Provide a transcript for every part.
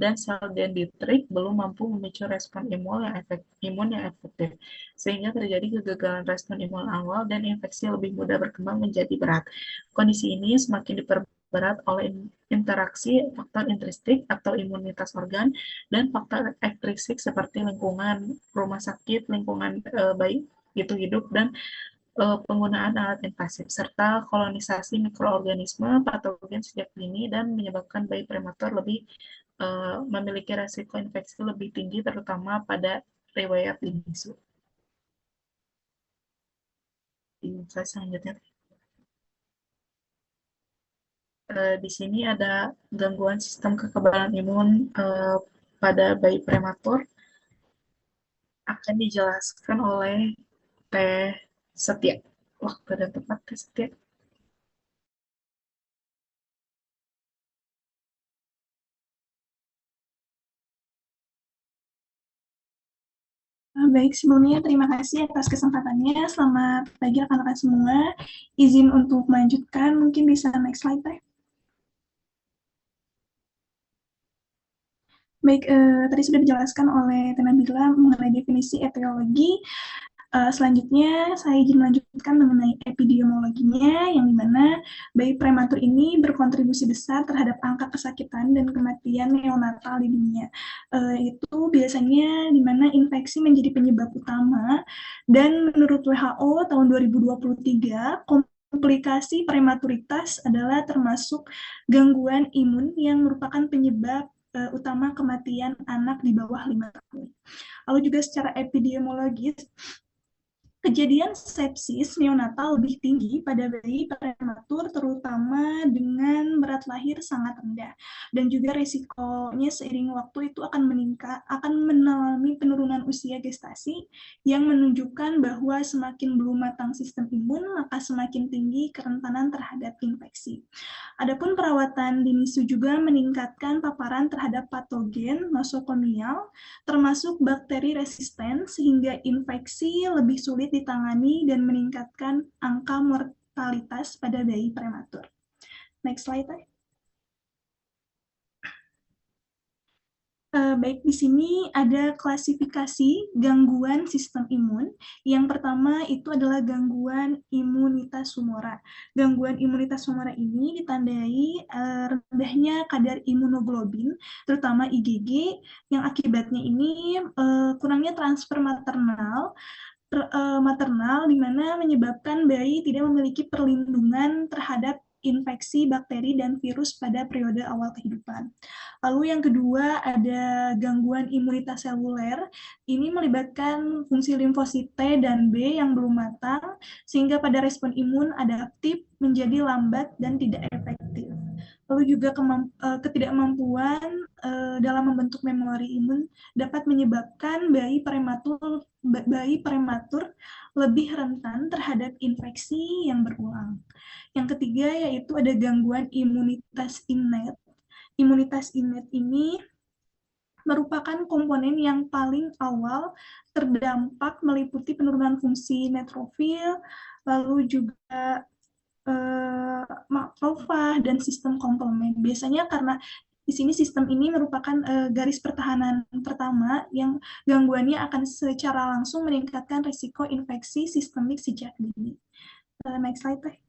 dan sel dendritrik belum mampu memicu respon imun yang efektif, sehingga terjadi kegagalan respon imun awal dan infeksi lebih mudah berkembang menjadi berat. Kondisi ini semakin diperberat oleh interaksi faktor intrinsik atau imunitas organ dan faktor ekstrinsik seperti lingkungan rumah sakit, lingkungan bayi gitu hidup, dan penggunaan alat invasif, serta kolonisasi mikroorganisme patogen sejak dini dan menyebabkan bayi prematur lebih memiliki resiko infeksi lebih tinggi, terutama pada riwayat bisu. Saya selanjutnya. Di sini ada gangguan sistem kekebalan imun pada bayi prematur, akan dijelaskan oleh Teh Setia. Waktu dan tempat Teh Setia. Baik, sebelumnya terima kasih atas kesempatannya. Selamat pagi rekan-rekan semua. Izin untuk melanjutkan, mungkin bisa next slide, Teh. Baik, tadi sudah dijelaskan oleh Teh Nabila mengenai definisi etiologi. Selanjutnya, saya izin melanjutkan mengenai epidemiologinya, yang dimana bayi prematur ini berkontribusi besar terhadap angka kesakitan dan kematian neonatal di dunia. Itu biasanya dimana infeksi menjadi penyebab utama, dan menurut WHO tahun 2023, komplikasi prematuritas adalah termasuk gangguan imun yang merupakan penyebab utama kematian anak di bawah 5 tahun. Lalu juga secara epidemiologis, kejadian sepsis neonatal lebih tinggi pada bayi prematur, terutama dengan berat lahir sangat rendah. Dan juga risikonya seiring waktu itu akan meningkat, akan mengalami penurunan usia gestasi, yang menunjukkan bahwa semakin belum matang sistem imun, maka semakin tinggi kerentanan terhadap infeksi. Adapun perawatan dini juga meningkatkan paparan terhadap patogen nosokomial, termasuk bakteri resisten, sehingga infeksi lebih sulit ditangani dan meningkatkan angka mortalitas pada bayi prematur. Next slide. Baik, di sini ada klasifikasi gangguan sistem imun. Yang pertama itu adalah gangguan imunitas humora. Gangguan imunitas humora ini ditandai rendahnya kadar imunoglobin, terutama IgG, yang akibatnya ini kurangnya transfer maternal, di mana menyebabkan bayi tidak memiliki perlindungan terhadap infeksi bakteri dan virus pada periode awal kehidupan. Lalu yang kedua ada gangguan imunitas seluler. Ini melibatkan fungsi limfosit T dan B yang belum matang, sehingga pada respon imun adaptif menjadi lambat dan tidak efektif. Lalu juga ketidakmampuan dalam membentuk memori imun dapat menyebabkan bayi prematur lebih rentan terhadap infeksi yang berulang. Yang ketiga yaitu ada gangguan imunitas innate. Imunitas innate ini merupakan komponen yang paling awal terdampak, meliputi penurunan fungsi neutrofil, lalu juga makrofag dan sistem komplement. Biasanya karena di sini sistem ini merupakan garis pertahanan pertama yang gangguannya akan secara langsung meningkatkan risiko infeksi sistemik sejak dini. Next slide, Teh.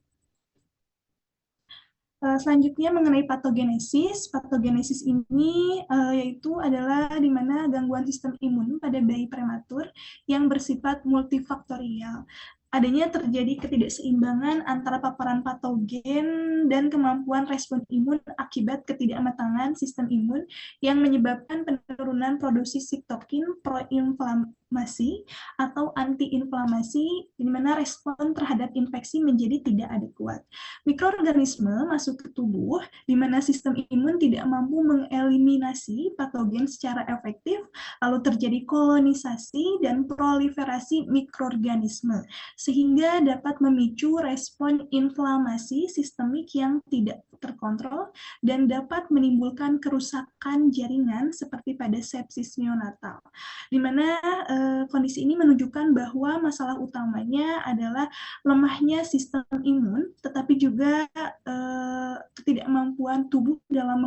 Selanjutnya mengenai patogenesis. Patogenesis ini yaitu adalah di mana gangguan sistem imun pada bayi prematur yang bersifat multifaktorial. Adanya terjadi ketidakseimbangan antara paparan patogen dan kemampuan respon imun akibat ketidakmatangan sistem imun yang menyebabkan penurunan produksi sitokin proinflamasi atau antiinflamasi, di mana respon terhadap infeksi menjadi tidak adekuat. Mikroorganisme masuk ke tubuh, di mana sistem imun tidak mampu mengeliminasi patogen secara efektif, lalu terjadi kolonisasi dan proliferasi mikroorganisme, sehingga dapat memicu respon inflamasi sistemik yang tidak terkontrol dan dapat menimbulkan kerusakan jaringan seperti pada sepsis neonatal, di mana kondisi ini menunjukkan bahwa masalah utamanya adalah lemahnya sistem imun, tetapi juga ketidakmampuan tubuh dalam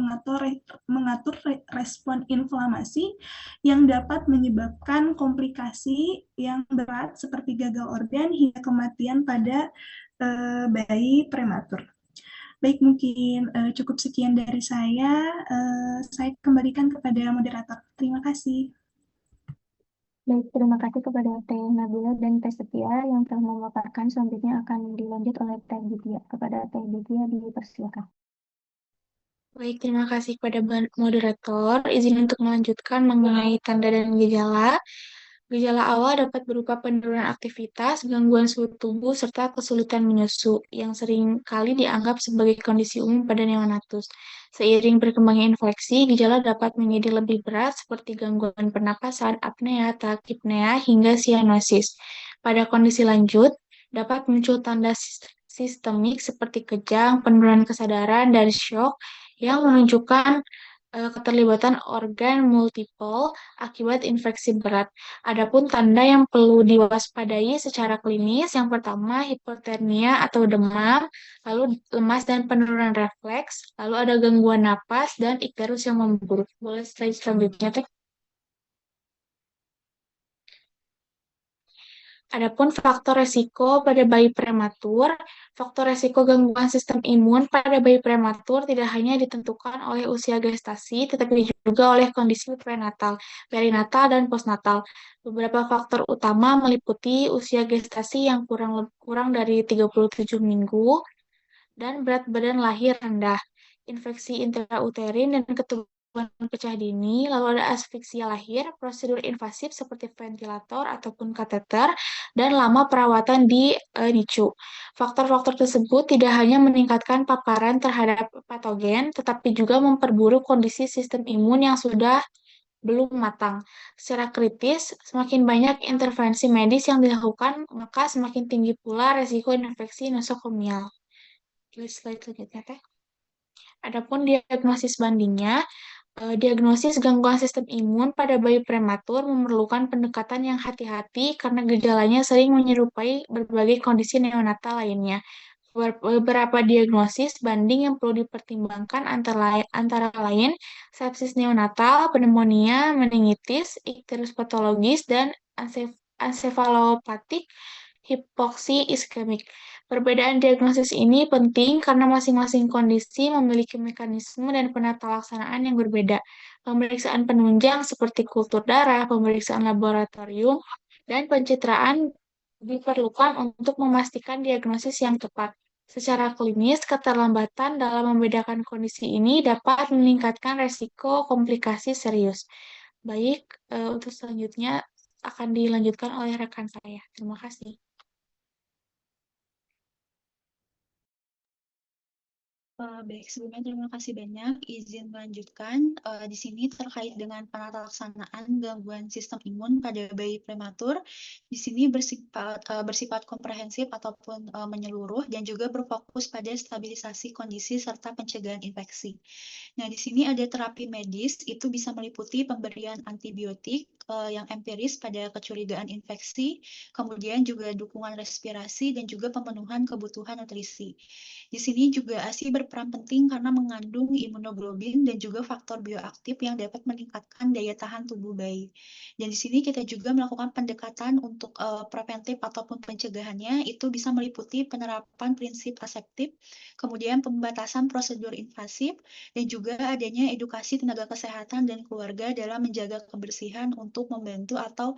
mengatur respon inflamasi yang dapat menyebabkan komplikasi yang berat seperti gagal organ hingga kematian pada bayi prematur. Baik, mungkin cukup sekian dari saya. Saya kembalikan kepada moderator. Terima kasih. Baik, terima kasih kepada Teh Nabila dan Teh Setia yang telah memaparkan. Selanjutnya akan dilanjut oleh Teh Ditya. Kepada Teh Ditya dipersilakan. Baik, terima kasih kepada moderator. Izin untuk melanjutkan mengenai tanda dan gejala. Gejala awal dapat berupa penurunan aktivitas, gangguan suhu tubuh, serta kesulitan menyusu, yang sering kali dianggap sebagai kondisi umum pada neonatus. Seiring berkembangnya infeksi, gejala dapat menjadi lebih berat seperti gangguan pernapasan, apnea, tachypnea, hingga cyanosis. Pada kondisi lanjut, dapat muncul tanda sistemik seperti kejang, penurunan kesadaran, dan shock yang menunjukkan keterlibatan organ multiple akibat infeksi berat. Adapun tanda yang perlu diwaspadai secara klinis, yang pertama hipotermia atau demam, lalu lemas dan penurunan refleks, lalu ada gangguan napas dan ikterus yang memburuk. Boleh slide selanjutnya, Teh? Adapun faktor resiko pada bayi prematur, faktor resiko gangguan sistem imun pada bayi prematur tidak hanya ditentukan oleh usia gestasi, tetapi juga oleh kondisi prenatal, perinatal, dan postnatal. Beberapa faktor utama meliputi usia gestasi yang kurang dari 37 minggu, dan berat badan lahir rendah, infeksi intrauterin dan ketuban pecah dini, lalu ada asfiksia lahir, prosedur invasif seperti ventilator ataupun kateter, dan lama perawatan di NICU. Faktor-faktor tersebut tidak hanya meningkatkan paparan terhadap patogen, tetapi juga memperburuk kondisi sistem imun yang sudah belum matang. Secara kritis, semakin banyak intervensi medis yang dilakukan, maka semakin tinggi pula resiko infeksi nosokomial. Slide selanjutnya, Teh. Adapun diagnosis bandingnya, diagnosis gangguan sistem imun pada bayi prematur memerlukan pendekatan yang hati-hati karena gejalanya sering menyerupai berbagai kondisi neonatal lainnya. Beberapa diagnosis banding yang perlu dipertimbangkan antara lain sepsis neonatal, pneumonia, meningitis, ikterus patologis, dan ansefalopatik hipoksi iskemik. Perbedaan diagnosis ini penting karena masing-masing kondisi memiliki mekanisme dan penata laksanaan yang berbeda. Pemeriksaan penunjang seperti kultur darah, pemeriksaan laboratorium, dan pencitraan diperlukan untuk memastikan diagnosis yang tepat. Secara klinis, keterlambatan dalam membedakan kondisi ini dapat meningkatkan resiko komplikasi serius. Baik, untuk selanjutnya akan dilanjutkan oleh rekan saya. Terima kasih. Baik, sebelumnya terima kasih banyak. Izin melanjutkan di sini terkait dengan penata laksanaan gangguan sistem imun pada bayi prematur. Di sini bersifat komprehensif ataupun menyeluruh dan juga berfokus pada stabilisasi kondisi serta pencegahan infeksi. Nah, di sini ada terapi medis, itu bisa meliputi pemberian antibiotik yang empiris pada kecurigaan infeksi, kemudian juga dukungan respirasi dan juga pemenuhan kebutuhan nutrisi. Di sini juga ASI berperan penting karena mengandung imunoglobin dan juga faktor bioaktif yang dapat meningkatkan daya tahan tubuh bayi. Dan di sini kita juga melakukan pendekatan untuk preventif ataupun pencegahannya, itu bisa meliputi penerapan prinsip aseptif, kemudian pembatasan prosedur invasif, dan juga adanya edukasi tenaga kesehatan dan keluarga dalam menjaga kebersihan untuk membantu atau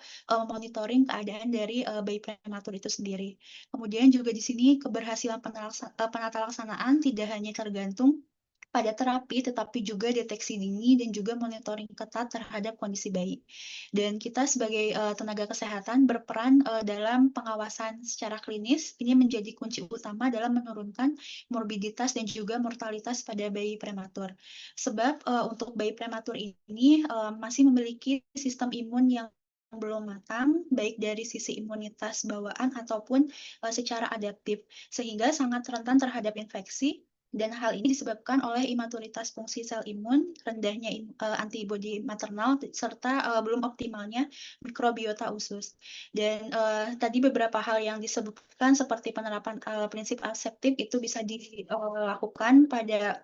monitoring keadaan dari bayi prematur itu sendiri. Kemudian juga di sini keberhasilan penata laksanaan tidak hanya tergantung pada terapi, tetapi juga deteksi dini dan juga monitoring ketat terhadap kondisi bayi. Dan kita sebagai tenaga kesehatan berperan dalam pengawasan secara klinis, ini menjadi kunci utama dalam menurunkan morbiditas dan juga mortalitas pada bayi prematur. Sebab untuk bayi prematur ini masih memiliki sistem imun yang belum matang, baik dari sisi imunitas bawaan ataupun secara adaptif, sehingga sangat rentan terhadap infeksi Dan hal ini disebabkan oleh imaturitas fungsi sel imun, rendahnya antibodi maternal, serta belum optimalnya mikrobiota usus. Dan tadi beberapa hal yang disebutkan seperti penerapan prinsip aseptif itu bisa dilakukan pada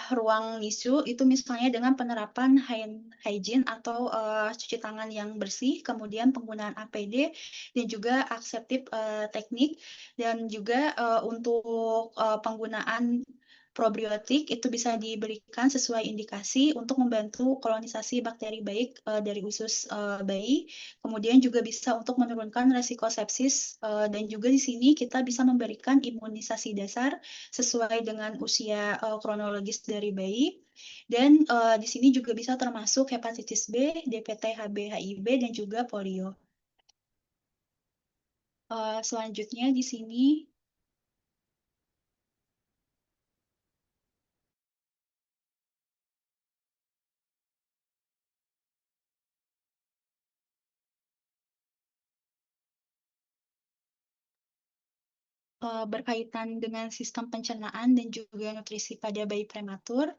ruang NICU itu misalnya dengan penerapan hygiene atau cuci tangan yang bersih, kemudian penggunaan APD dan juga aseptif teknik, dan juga untuk penggunaan probiotik itu bisa diberikan sesuai indikasi untuk membantu kolonisasi bakteri baik dari usus bayi. Kemudian juga bisa untuk menurunkan resiko sepsis, dan juga di sini kita bisa memberikan imunisasi dasar sesuai dengan usia kronologis dari bayi. Dan di sini juga bisa termasuk hepatitis B, DPT, HB, HIV, dan juga polio. Selanjutnya di sini berkaitan dengan sistem pencernaan dan juga nutrisi pada bayi prematur.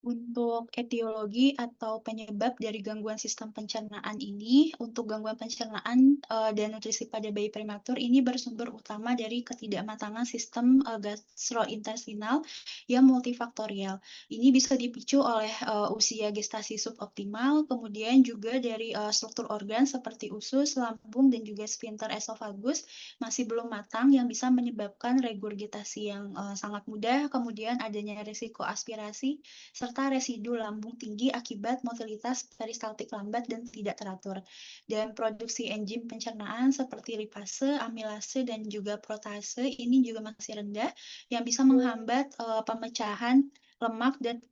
Untuk etiologi atau penyebab dari gangguan sistem pencernaan ini, untuk gangguan pencernaan dan nutrisi pada bayi prematur ini bersumber utama dari ketidakmatangan sistem gastrointestinal yang multifaktorial. Ini bisa dipicu oleh usia gestasi suboptimal, kemudian juga dari struktur organ seperti usus, lambung, dan juga sphincter esofagus masih belum matang yang bisa menyebabkan regurgitasi yang sangat mudah, kemudian adanya risiko aspirasi, serta residu lambung tinggi akibat motilitas peristaltik lambat dan tidak teratur. Dan produksi enzim pencernaan seperti lipase, amilase, dan juga protase ini juga masih rendah, yang bisa menghambat pemecahan lemak dan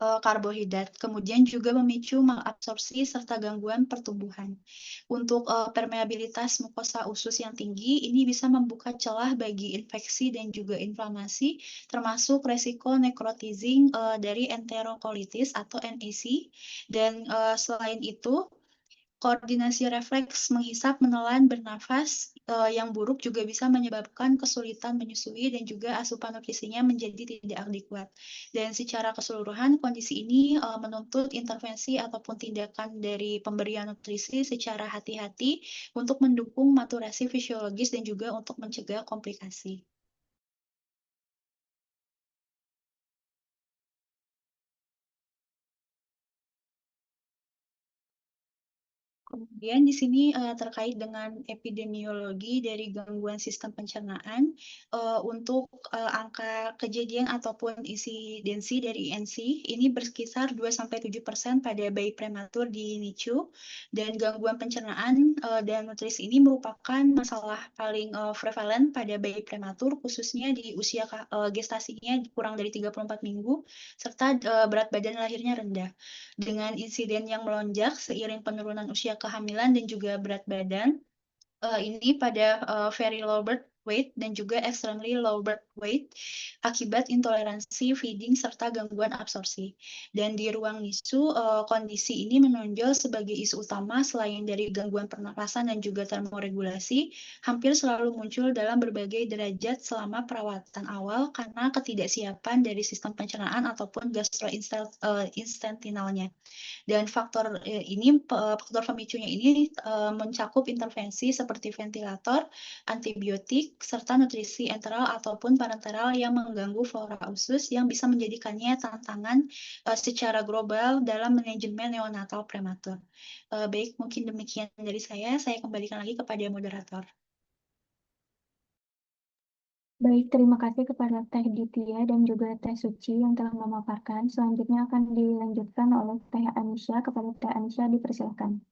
karbohidrat, kemudian juga memicu malabsorpsi serta gangguan pertumbuhan. Untuk permeabilitas mukosa usus yang tinggi, ini bisa membuka celah bagi infeksi dan juga inflamasi, termasuk resiko necrotizing dari enterokolitis atau NEC. Dan selain itu, koordinasi refleks menghisap, menelan, bernafas yang buruk juga bisa menyebabkan kesulitan menyusui dan juga asupan nutrisinya menjadi tidak adekuat. Dan secara keseluruhan kondisi ini menuntut intervensi ataupun tindakan dari pemberian nutrisi secara hati-hati untuk mendukung maturasi fisiologis dan juga untuk mencegah komplikasi. Kemudian di sini terkait dengan epidemiologi dari gangguan sistem pencernaan, untuk angka kejadian ataupun insidensi dari INC ini berkisar 2-7% pada bayi prematur di NICU, dan gangguan pencernaan dan nutrisi ini merupakan masalah paling prevalen pada bayi prematur, khususnya di usia gestasinya kurang dari 34 minggu, serta berat badan lahirnya rendah. Dengan insiden yang melonjak seiring penurunan usia kehamilan dan juga berat badan, ini pada very low birth weight dan juga extremely low birth weight akibat intoleransi feeding serta gangguan absorpsi. Dan di ruang NICU, kondisi ini menonjol sebagai isu utama selain dari gangguan pernapasan dan juga termoregulasi, hampir selalu muncul dalam berbagai derajat selama perawatan awal karena ketidaksiapan dari sistem pencernaan ataupun gastrointestinalnya. Dan faktor pemicunya ini mencakup intervensi seperti ventilator, antibiotik, serta nutrisi enteral ataupun parenteral yang mengganggu flora usus yang bisa menjadikannya tantangan secara global dalam manajemen neonatal prematur. Baik, mungkin demikian dari saya kembalikan lagi kepada moderator. Baik, terima kasih kepada Teh Ditya dan juga Teh Suci yang telah memaparkan. Selanjutnya akan dilanjutkan oleh Teh Anisha. Kepada Teh Anisha dipersilakan.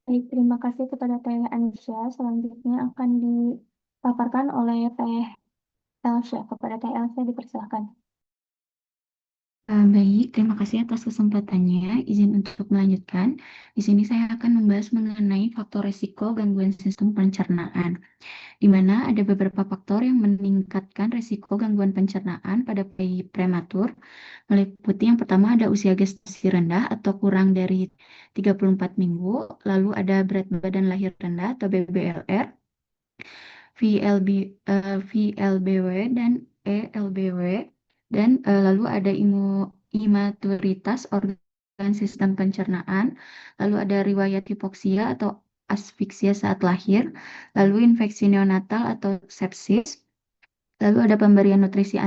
Baik, terima kasih kepada Teh Anisha. Selanjutnya akan dipaparkan oleh Teh Elsha. Kepada Teh Elsha dipersilakan. Baik, terima kasih atas kesempatannya. Izin untuk melanjutkan. Di sini saya akan membahas mengenai faktor risiko gangguan sistem pencernaan, di mana ada beberapa faktor yang meningkatkan risiko gangguan pencernaan pada bayi prematur, meliputi yang pertama ada usia gestasi rendah atau kurang dari 34 minggu, lalu ada berat badan lahir rendah atau BBLR, VLBW dan ELBW, dan lalu ada imaturitas organ sistem pencernaan, lalu ada riwayat hipoksia atau asfiksia saat lahir, lalu infeksi neonatal atau sepsis, lalu ada pemberian nutrisi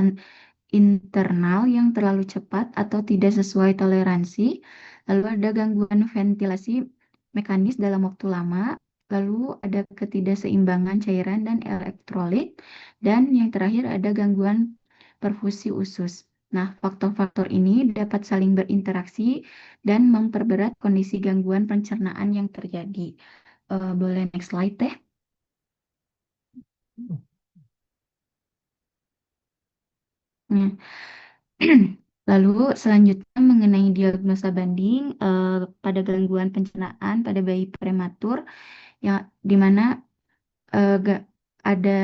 internal yang terlalu cepat atau tidak sesuai toleransi, lalu ada gangguan ventilasi mekanis dalam waktu lama, lalu ada ketidakseimbangan cairan dan elektrolit, dan yang terakhir ada gangguan perfusi usus. Nah, faktor-faktor ini dapat saling berinteraksi dan memperberat kondisi gangguan pencernaan yang terjadi. Boleh next slide, Teh? Nah, lalu selanjutnya mengenai diagnosa banding pada gangguan pencernaan pada bayi prematur, yang di mana ada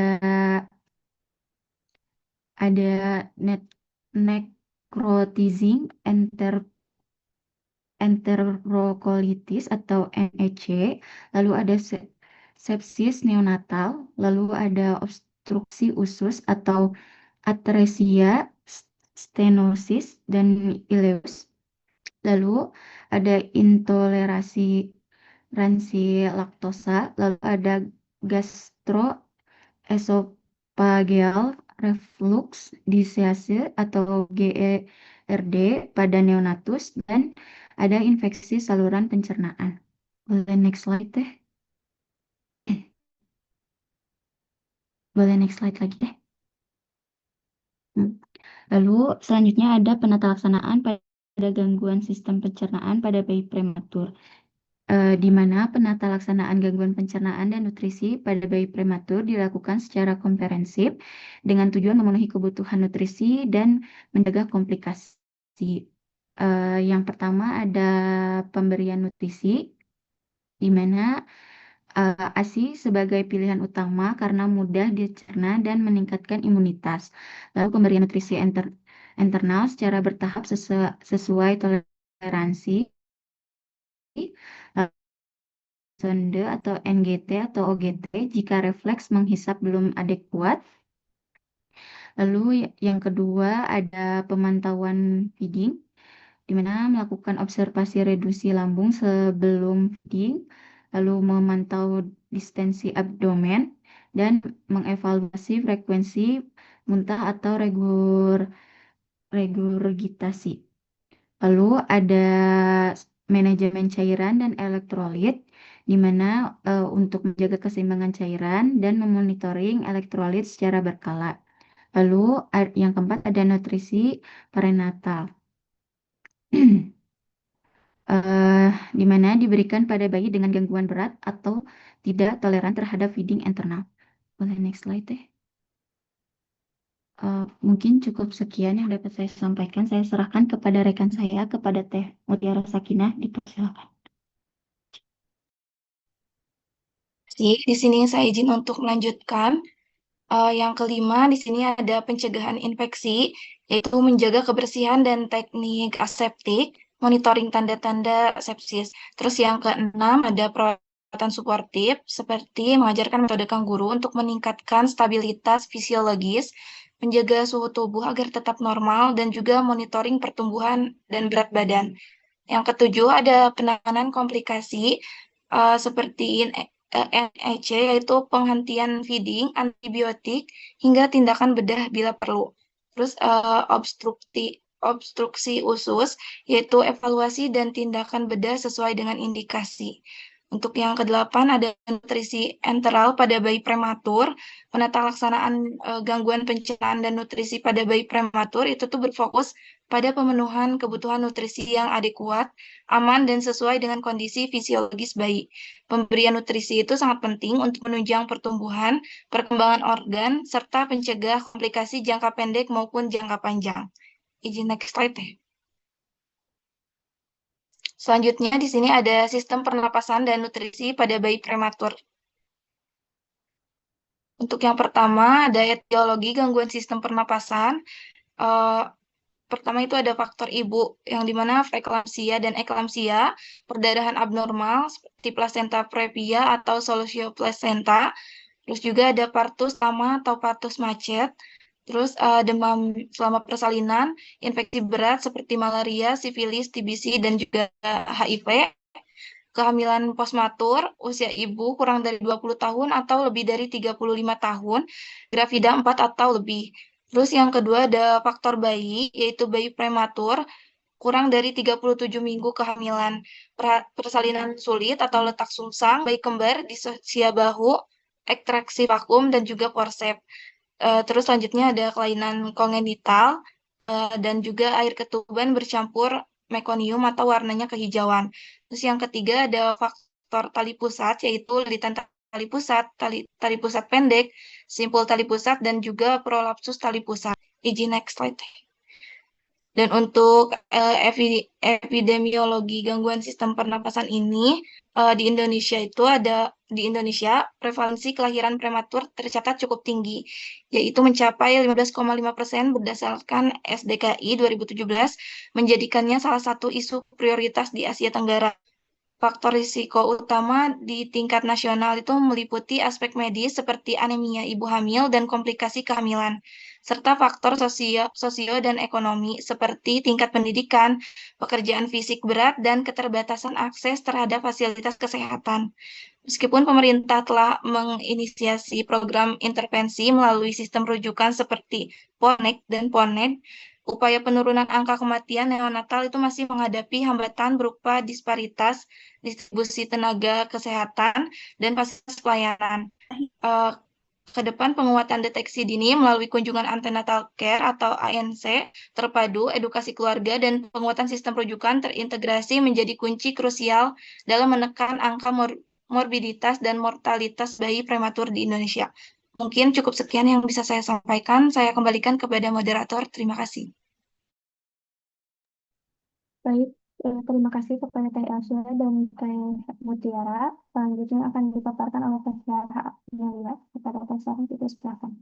necrotizing enterocolitis atau NEC, lalu ada sepsis neonatal, lalu ada obstruksi usus atau atresia, stenosis, dan ileus. Lalu ada intoleransi laktosa, lalu ada gastroesophageal reflux disease atau GERD pada neonatus, dan ada infeksi saluran pencernaan. Boleh next slide, Teh? Boleh next slide lagi, Teh? Lalu selanjutnya ada penata laksanaan pada gangguan sistem pencernaan pada bayi prematur, di mana penata laksanaan gangguan pencernaan dan nutrisi pada bayi prematur dilakukan secara komprehensif dengan tujuan memenuhi kebutuhan nutrisi dan mencegah komplikasi. Yang pertama ada pemberian nutrisi, di mana ASI sebagai pilihan utama karena mudah dicerna dan meningkatkan imunitas. Lalu pemberian nutrisi internal secara bertahap sesuai toleransi, sonde atau NGT atau OGT jika refleks menghisap belum adekuat. Lalu yang kedua ada pemantauan feeding, di mana melakukan observasi reduksi lambung sebelum feeding, lalu memantau distensi abdomen, dan mengevaluasi frekuensi muntah atau regurgitasi. Lalu ada manajemen cairan dan elektrolit, di mana untuk menjaga keseimbangan cairan dan memonitoring elektrolit secara berkala. Lalu yang keempat ada nutrisi perinatal, di mana diberikan pada bayi dengan gangguan berat atau tidak toleran terhadap feeding internal. Boleh next slide, Teh? Mungkin cukup sekian yang dapat saya sampaikan. Saya serahkan kepada rekan saya, kepada Teh Mutiara Sakinah, dipersilakan. Di sini saya izin untuk melanjutkan. Yang kelima, di sini ada pencegahan infeksi, yaitu menjaga kebersihan dan teknik aseptik, monitoring tanda-tanda sepsis. Terus yang keenam, ada perawatan suportif, seperti mengajarkan metode kangguru untuk meningkatkan stabilitas fisiologis, menjaga suhu tubuh agar tetap normal, dan juga monitoring pertumbuhan dan berat badan. Yang ketujuh, ada penanganan komplikasi, seperti NEC, yaitu penghentian feeding, antibiotik, hingga tindakan bedah bila perlu. Terus obstruksi usus, yaitu evaluasi dan tindakan bedah sesuai dengan indikasi. Untuk yang kedelapan ada nutrisi enteral pada bayi prematur. Penata laksanaan gangguan pencernaan dan nutrisi pada bayi prematur itu tuh berfokus pada pemenuhan kebutuhan nutrisi yang adekuat, aman, dan sesuai dengan kondisi fisiologis bayi. Pemberian nutrisi itu sangat penting untuk menunjang pertumbuhan, perkembangan organ, serta pencegah komplikasi jangka pendek maupun jangka panjang. Izin next slide ya. Selanjutnya di sini ada sistem pernapasan dan nutrisi pada bayi prematur. Untuk yang pertama ada etiologi gangguan sistem pernapasan. Pertama itu ada faktor ibu, yang dimana preeklamsia dan eklamsia, perdarahan abnormal seperti plasenta previa atau solusio placenta, terus juga ada partus lama atau partus macet, terus demam selama persalinan, infeksi berat seperti malaria, sifilis, TBC, dan juga HIV, kehamilan postmatur, usia ibu kurang dari 20 tahun atau lebih dari 35 tahun, gravida 4 atau lebih. Terus yang kedua ada faktor bayi, yaitu bayi prematur, kurang dari 37 minggu kehamilan, persalinan sulit atau letak sungsang, bayi kembar, disosia bahu, ekstraksi vakum, dan juga forceps. Terus selanjutnya ada kelainan kongenital, dan juga air ketuban bercampur mekonium atau warnanya kehijauan. Terus yang ketiga ada faktor tali pusat, yaitu lilitan tali pusat, tali pusat pendek, simpul tali pusat, dan juga prolapsus tali pusat. Izin next slide. Dan untuk epidemiologi gangguan sistem pernapasan ini, di Indonesia itu ada, di Indonesia prevalensi kelahiran prematur tercatat cukup tinggi, yaitu mencapai 15,5% berdasarkan SDKI 2017, menjadikannya salah satu isu prioritas di Asia Tenggara. Faktor risiko utama di tingkat nasional itu meliputi aspek medis seperti anemia ibu hamil dan komplikasi kehamilan, serta faktor sosio dan ekonomi seperti tingkat pendidikan, pekerjaan fisik berat, dan keterbatasan akses terhadap fasilitas kesehatan. Meskipun pemerintah telah menginisiasi program intervensi melalui sistem rujukan seperti PONEK dan PONED, upaya penurunan angka kematian neonatal itu masih menghadapi hambatan berupa disparitas distribusi tenaga kesehatan dan fasilitas pelayanan. Ke depan penguatan deteksi dini melalui kunjungan antenatal care atau ANC terpadu, edukasi keluarga, dan penguatan sistem rujukan terintegrasi menjadi kunci krusial dalam menekan angka morbiditas dan mortalitas bayi prematur di Indonesia. Mungkin cukup sekian yang bisa saya sampaikan. Saya kembalikan kepada moderator. Terima kasih. Baik, terima kasih kepada Teh Elsa dan Teh Mutiara. Selanjutnya akan dipaparkan oleh Teh Sarah Amelia. Kepada Teh Sarah, kita silakan.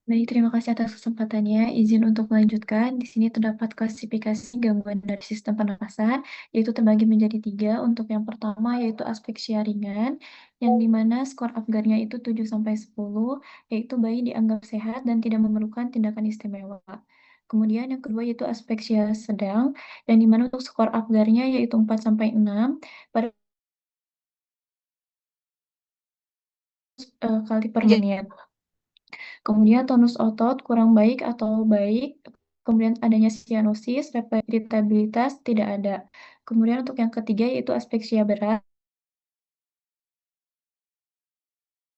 Baik, terima kasih atas kesempatannya. Izin untuk melanjutkan. Di sini terdapat klasifikasi gangguan dari sistem pernapasan, yaitu terbagi menjadi 3. Untuk yang pertama, yaitu aspeksia ringan, yang dimana skor Apgarnya itu 7-10, yaitu bayi dianggap sehat dan tidak memerlukan tindakan istimewa. Kemudian yang kedua yaitu aspeksia sedang, yang dimana untuk skor Apgarnya yaitu 4-6 pada kali per menit. Kemudian tonus otot kurang baik atau baik, kemudian adanya sianosis, iritabilitas tidak ada. Kemudian untuk yang ketiga yaitu aspeksia berat.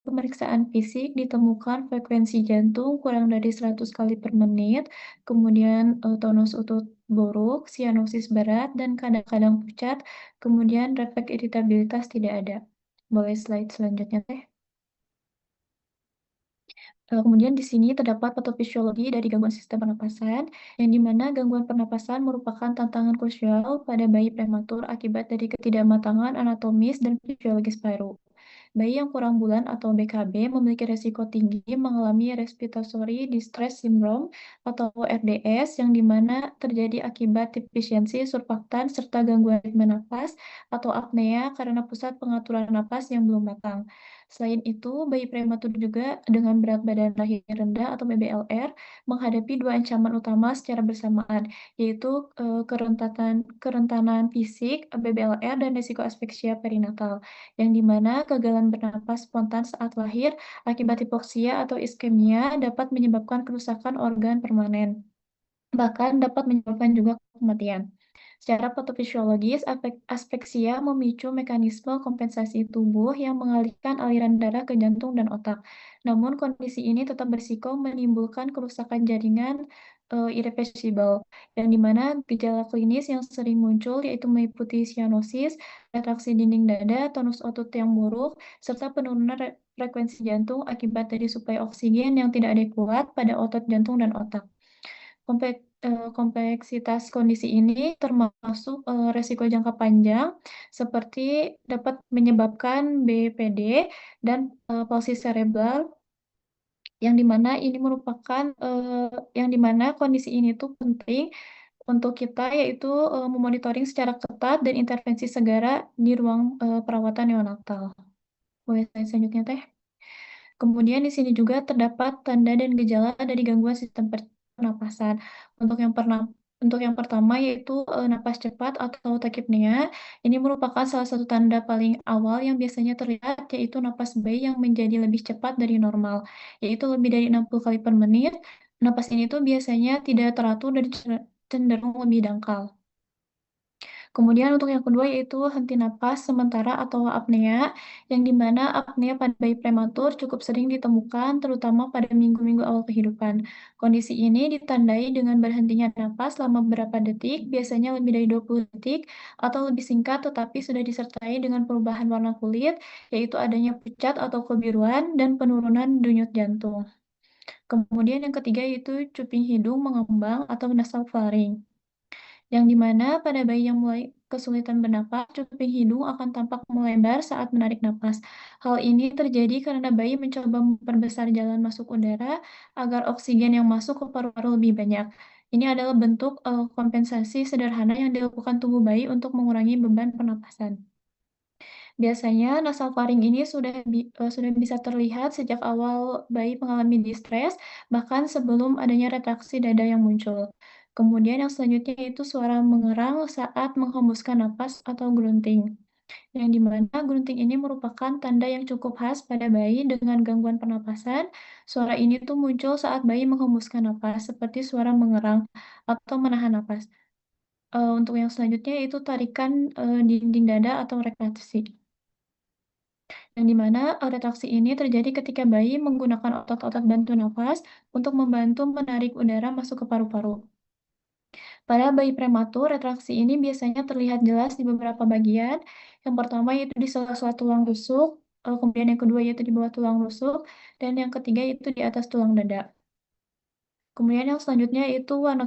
Pemeriksaan fisik ditemukan frekuensi jantung kurang dari 100 kali per menit, kemudian tonus otot buruk, sianosis berat, dan kadang-kadang pucat, kemudian refleks iritabilitas tidak ada. Boleh slide selanjutnya, Teh. Kemudian di sini terdapat patofisiologi dari gangguan sistem pernapasan, yang dimana gangguan pernapasan merupakan tantangan krusial pada bayi prematur akibat dari ketidakmatangan anatomis dan fisiologis paru. Bayi yang kurang bulan atau BKB memiliki resiko tinggi mengalami respiratory distress syndrome atau RDS, yang dimana terjadi akibat defisiensi surfaktan serta gangguan ritme napas atau apnea karena pusat pengaturan napas yang belum matang. Selain itu, bayi prematur juga dengan berat badan lahir rendah atau BBLR menghadapi 2 ancaman utama secara bersamaan, yaitu kerentanan fisik BBLR dan risiko aspeksia perinatal, yang dimana kegagalan bernapas spontan saat lahir akibat hipoksia atau iskemia dapat menyebabkan kerusakan organ permanen, bahkan dapat menyebabkan juga kematian. Secara patofisiologis, aspeksia memicu mekanisme kompensasi tubuh yang mengalihkan aliran darah ke jantung dan otak. Namun, kondisi ini tetap berisiko menimbulkan kerusakan jaringan irreversible, yang dimana gejala klinis yang sering muncul yaitu meliputi cyanosis, retraksi dinding dada, tonus otot yang buruk, serta penurunan frekuensi jantung akibat dari suplai oksigen yang tidak adekuat pada otot jantung dan otak. Kompleksitas kondisi ini termasuk resiko jangka panjang seperti dapat menyebabkan BPD dan palsi cerebral yang dimana ini merupakan yang dimana kondisi ini tuh penting untuk kita yaitu memonitoring secara ketat dan intervensi segera di ruang perawatan neonatal. Boleh slide selanjutnya Teh? Kemudian di sini juga terdapat tanda dan gejala dari gangguan sistem pernapasan. Untuk yang pertama yaitu napas cepat atau tachypnea. Ini merupakan salah satu tanda paling awal yang biasanya terlihat yaitu napas bayi yang menjadi lebih cepat dari normal, yaitu lebih dari 60 kali per menit. Napas ini tuh biasanya tidak teratur dan cenderung lebih dangkal. Kemudian untuk yang kedua yaitu henti napas sementara atau apnea, yang dimana apnea pada bayi prematur cukup sering ditemukan terutama pada minggu-minggu awal kehidupan. Kondisi ini ditandai dengan berhentinya napas selama beberapa detik, biasanya lebih dari 20 detik, atau lebih singkat tetapi sudah disertai dengan perubahan warna kulit, yaitu adanya pucat atau kebiruan, dan penurunan denyut jantung. Kemudian yang ketiga yaitu cuping hidung mengembang atau nasal flaring, yang dimana pada bayi yang mulai kesulitan bernapas, cuping hidung akan tampak melebar saat menarik napas. Hal ini terjadi karena bayi mencoba memperbesar jalan masuk udara agar oksigen yang masuk ke paru-paru lebih banyak. Ini adalah bentuk kompensasi sederhana yang dilakukan tubuh bayi untuk mengurangi beban pernapasan. Biasanya nasal faring ini sudah bisa terlihat sejak awal bayi mengalami distres, bahkan sebelum adanya retraksi dada yang muncul. Kemudian yang selanjutnya itu suara mengerang saat menghembuskan napas atau grunting, yang dimana grunting ini merupakan tanda yang cukup khas pada bayi dengan gangguan pernapasan. Suara ini tuh muncul saat bayi menghembuskan napas, seperti suara mengerang atau menahan napas. Untuk yang selanjutnya itu tarikan dinding dada atau retraksi, yang dimana retraksi ini terjadi ketika bayi menggunakan otot-otot bantu nafas untuk membantu menarik udara masuk ke paru-paru. Pada bayi prematur, retraksi ini biasanya terlihat jelas di beberapa bagian. Yang pertama yaitu di sela-sela tulang rusuk, kemudian yang kedua yaitu di bawah tulang rusuk, dan yang ketiga yaitu di atas tulang dada. Kemudian yang selanjutnya itu warna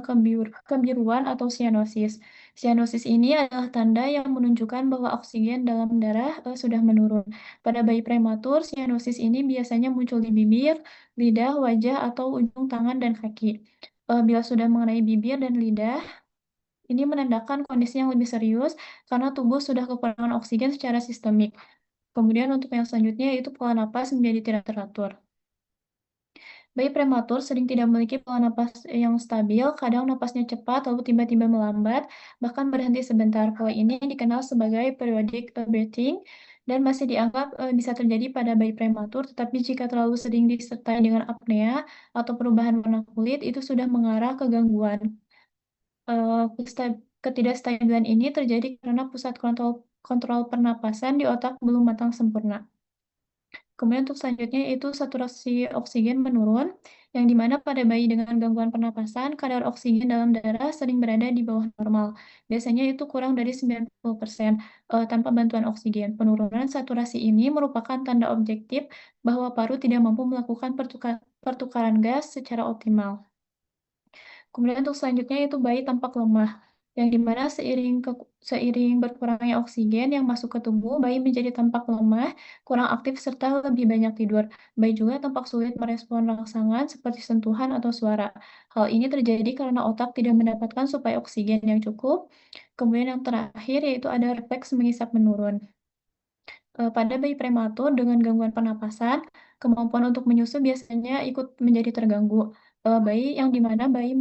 kebiruan atau cyanosis. Cyanosis ini adalah tanda yang menunjukkan bahwa oksigen dalam darah sudah menurun. Pada bayi prematur, cyanosis ini biasanya muncul di bibir, lidah, wajah, atau ujung tangan dan kaki. Bila sudah mengenai bibir dan lidah, ini menandakan kondisi yang lebih serius karena tubuh sudah kekurangan oksigen secara sistemik. Kemudian untuk yang selanjutnya itu pola napas menjadi tidak teratur. Bayi prematur sering tidak memiliki pola napas yang stabil, kadang napasnya cepat lalu tiba-tiba melambat, bahkan berhenti sebentar. Pola ini dikenal sebagai periodic breathing dan masih dianggap bisa terjadi pada bayi prematur, tetapi jika terlalu sering disertai dengan apnea atau perubahan warna kulit, itu sudah mengarah ke gangguan. Ketidakstabilan ini terjadi karena pusat kontrol pernapasan di otak belum matang sempurna. Kemudian untuk selanjutnya itu saturasi oksigen menurun, yang dimana pada bayi dengan gangguan pernapasan, kadar oksigen dalam darah sering berada di bawah normal. Biasanya itu kurang dari 90% tanpa bantuan oksigen. Penurunan saturasi ini merupakan tanda objektif bahwa paru tidak mampu melakukan pertukaran gas secara optimal. Kemudian untuk selanjutnya itu bayi tampak lemah, yang dimana seiring berkurangnya oksigen yang masuk ke tubuh, bayi menjadi tampak lemah, kurang aktif, serta lebih banyak tidur. Bayi juga tampak sulit merespon rangsangan seperti sentuhan atau suara. Hal ini terjadi karena otak tidak mendapatkan suplai oksigen yang cukup. Kemudian yang terakhir yaitu ada refleks mengisap menurun. Pada bayi prematur dengan gangguan pernapasan, kemampuan untuk menyusu biasanya ikut menjadi terganggu. Bayi yang dimana bayi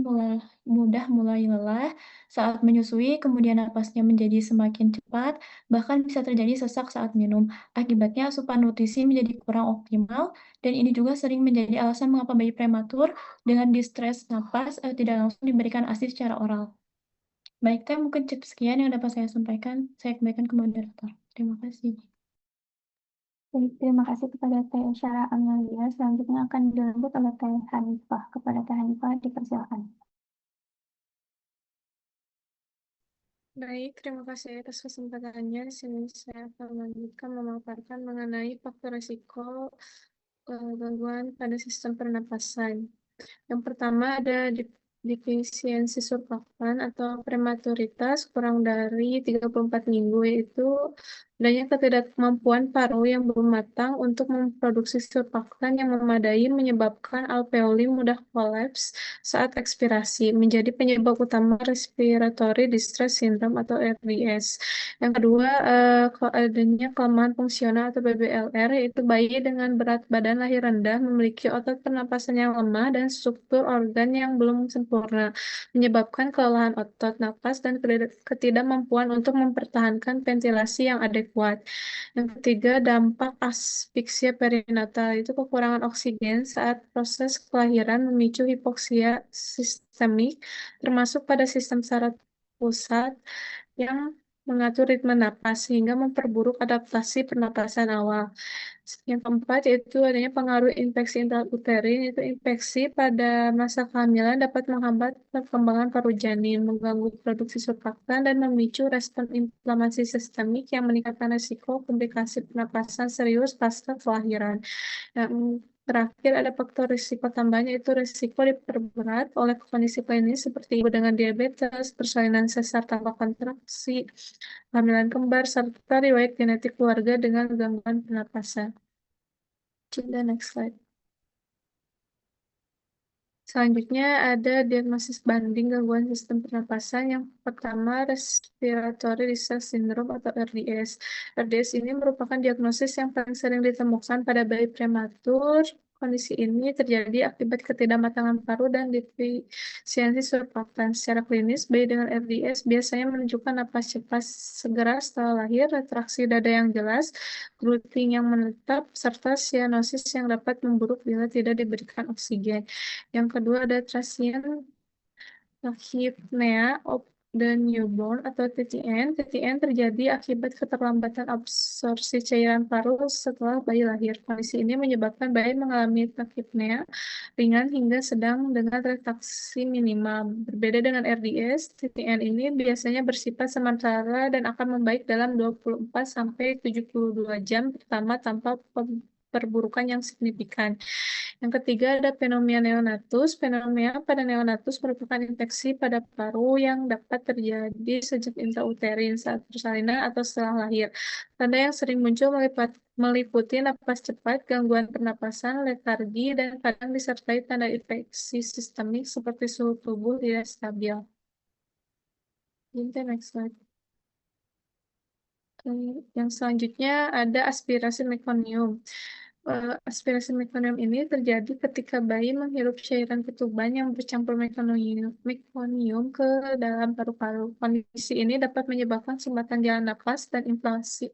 mudah mulai lelah saat menyusui, kemudian napasnya menjadi semakin cepat, bahkan bisa terjadi sesak saat minum. Akibatnya asupan nutrisi menjadi kurang optimal, dan ini juga sering menjadi alasan mengapa bayi prematur dengan distres napas tidak langsung diberikan ASI secara oral. Baik, Teh, mungkin cukup sekian yang dapat saya sampaikan. Saya kembalikan ke moderator. Terima kasih. Baik, terima kasih kepada Teh Syara Amelia. Selanjutnya akan dilanjut oleh Teh Hanifah. Kepada Teh Hanifah, dipersilakan. Baik, terima kasih atas kesempatannya. Di sini saya akan melanjutkan memaparkan mengenai faktor risiko gangguan pada sistem pernapasan. Yang pertama ada defisiensi surfaktan atau prematuritas kurang dari 34 minggu, yaitu adanya ketidakmampuan paru yang belum matang untuk memproduksi surfaktan yang memadai menyebabkan alveoli mudah kolaps saat ekspirasi, menjadi penyebab utama respiratory distress syndrome atau RDS. Yang kedua, adanya kelemahan fungsional atau BBLR, yaitu bayi dengan berat badan lahir rendah memiliki otot pernapasan yang lemah dan struktur organ yang belum sempurna, menyebabkan kelelahan otot napas dan ketidakmampuan untuk mempertahankan ventilasi yang adekuat. Yang ketiga, dampak asfiksia perinatal, itu kekurangan oksigen saat proses kelahiran memicu hipoksia sistemik, termasuk pada sistem saraf pusat yang mengatur ritme napas sehingga memperburuk adaptasi pernapasan awal. Yang keempat yaitu adanya pengaruh infeksi intrauterin, yaitu infeksi pada masa kehamilan dapat menghambat perkembangan paru janin, mengganggu produksi surfaktan, dan memicu respon inflamasi sistemik yang meningkatkan risiko komplikasi pernapasan serius pasca kelahiran. Yang terakhir ada faktor risiko tambahan, yaitu risiko diperberat oleh kondisi klinis seperti ibu dengan diabetes, persalinan sesar tanpa kontraksi, kehamilan kembar, serta riwayat genetik keluarga dengan gangguan pernapasan. The next slide. Selanjutnya ada diagnosis banding gangguan sistem pernapasan. Yang pertama, respiratory distress syndrome atau RDS. RDS ini merupakan diagnosis yang paling sering ditemukan pada bayi prematur. Kondisi ini terjadi akibat ketidakmatangan paru dan defisiensi surfaktan. Secara klinis, bayi dengan RDS biasanya menunjukkan napas cepat segera setelah lahir, retraksi dada yang jelas, grunting yang menetap, serta sianosis yang dapat memburuk bila tidak diberikan oksigen. Yang kedua ada transient tachypnea of the newborn atau TTN. TTN terjadi akibat keterlambatan absorpsi cairan paru setelah bayi lahir. Kondisi ini menyebabkan bayi mengalami tachypnea ringan hingga sedang dengan retraksi minimal. Berbeda dengan RDS, TTN ini biasanya bersifat sementara dan akan membaik dalam 24-72 jam pertama tanpa perburukan yang signifikan. Yang ketiga ada pneumonia neonatus. Pneumonia pada neonatus merupakan infeksi pada paru yang dapat terjadi sejak intrauterin saat persalinan atau setelah lahir. Tanda yang sering muncul meliputi napas cepat, gangguan pernapasan, letargi, dan kadang disertai tanda infeksi sistemik seperti suhu tubuh tidak stabil. Next slide. Yang selanjutnya ada aspirasi mekonium. Aspirasi mekonium ini terjadi ketika bayi menghirup cairan ketuban yang bercampur mekonium ke dalam paru-paru. Kondisi ini dapat menyebabkan sumbatan jalan napas dan inflamasi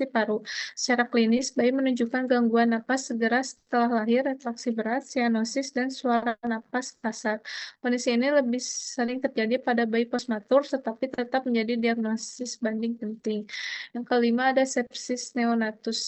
paru. Secara klinis, bayi menunjukkan gangguan napas segera setelah lahir, retraksi berat, sianosis, dan suara napas kasar. Kondisi ini lebih sering terjadi pada bayi postmatur, tetapi tetap menjadi diagnosis banding penting. Yang kelima ada sepsis neonatus.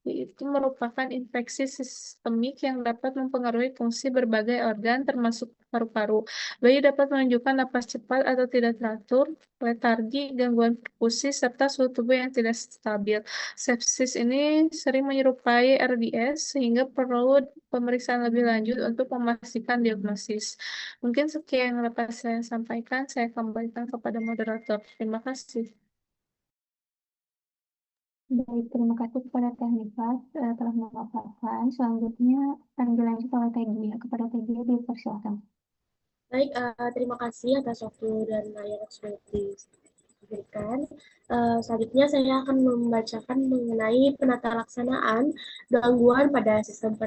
Itu merupakan infeksi sistemik yang dapat mempengaruhi fungsi berbagai organ termasuk paru-paru. Bayi dapat menunjukkan napas cepat atau tidak teratur, letargi, gangguan perkusi, serta suhu tubuh yang tidak stabil. Sepsis ini sering menyerupai RDS sehingga perlu pemeriksaan lebih lanjut untuk memastikan diagnosis. Mungkin sekian yang dapat saya sampaikan, saya kembalikan kepada moderator. Terima kasih. Baik, terima kasih kepada Teknikas telah memaparkan. Selanjutnya akan dilanjut oleh Tegia. Kepada Tegia dipersilakan. Baik, terima kasih atas waktu dan layar yang sudah diberikan. Selanjutnya saya akan membacakan mengenai penata laksanaan gangguan pada sistem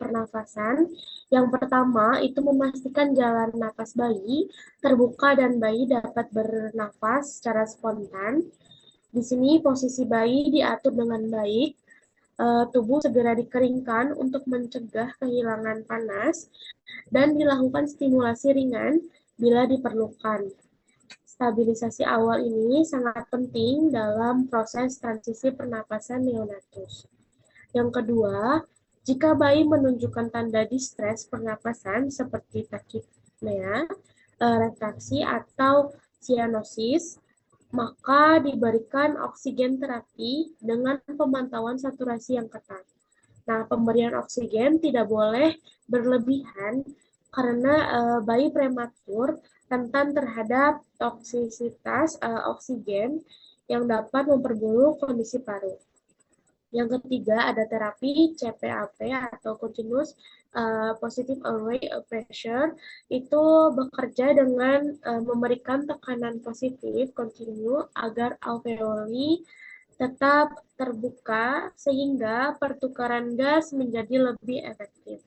pernafasan. Yang pertama itu memastikan jalan napas bayi terbuka dan bayi dapat bernafas secara spontan. Di sini posisi bayi diatur dengan baik, tubuh segera dikeringkan untuk mencegah kehilangan panas, dan dilakukan stimulasi ringan bila diperlukan. Stabilisasi awal ini sangat penting dalam proses transisi pernapasan neonatus. Yang kedua, jika bayi menunjukkan tanda distres pernapasan seperti tachypnea, retraksi, atau sianosis, maka diberikan oksigen terapi dengan pemantauan saturasi yang ketat. Nah, pemberian oksigen tidak boleh berlebihan karena bayi prematur rentan terhadap toksisitas oksigen yang dapat memperburuk kondisi paru. Yang ketiga ada terapi CPAP atau Continuous Positive Airway Pressure, itu bekerja dengan memberikan tekanan positif kontinu agar alveoli tetap terbuka sehingga pertukaran gas menjadi lebih efektif.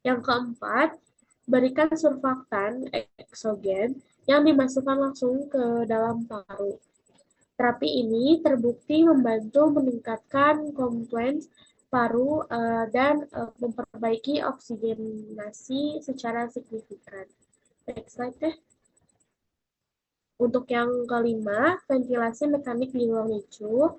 Yang keempat, berikan surfaktan eksogen yang dimasukkan langsung ke dalam paru. Terapi ini terbukti membantu meningkatkan komplains paru dan memperbaiki oksigenasi secara signifikan. Next slide deh. Untuk yang kelima, ventilasi mekanik di ruang NICU.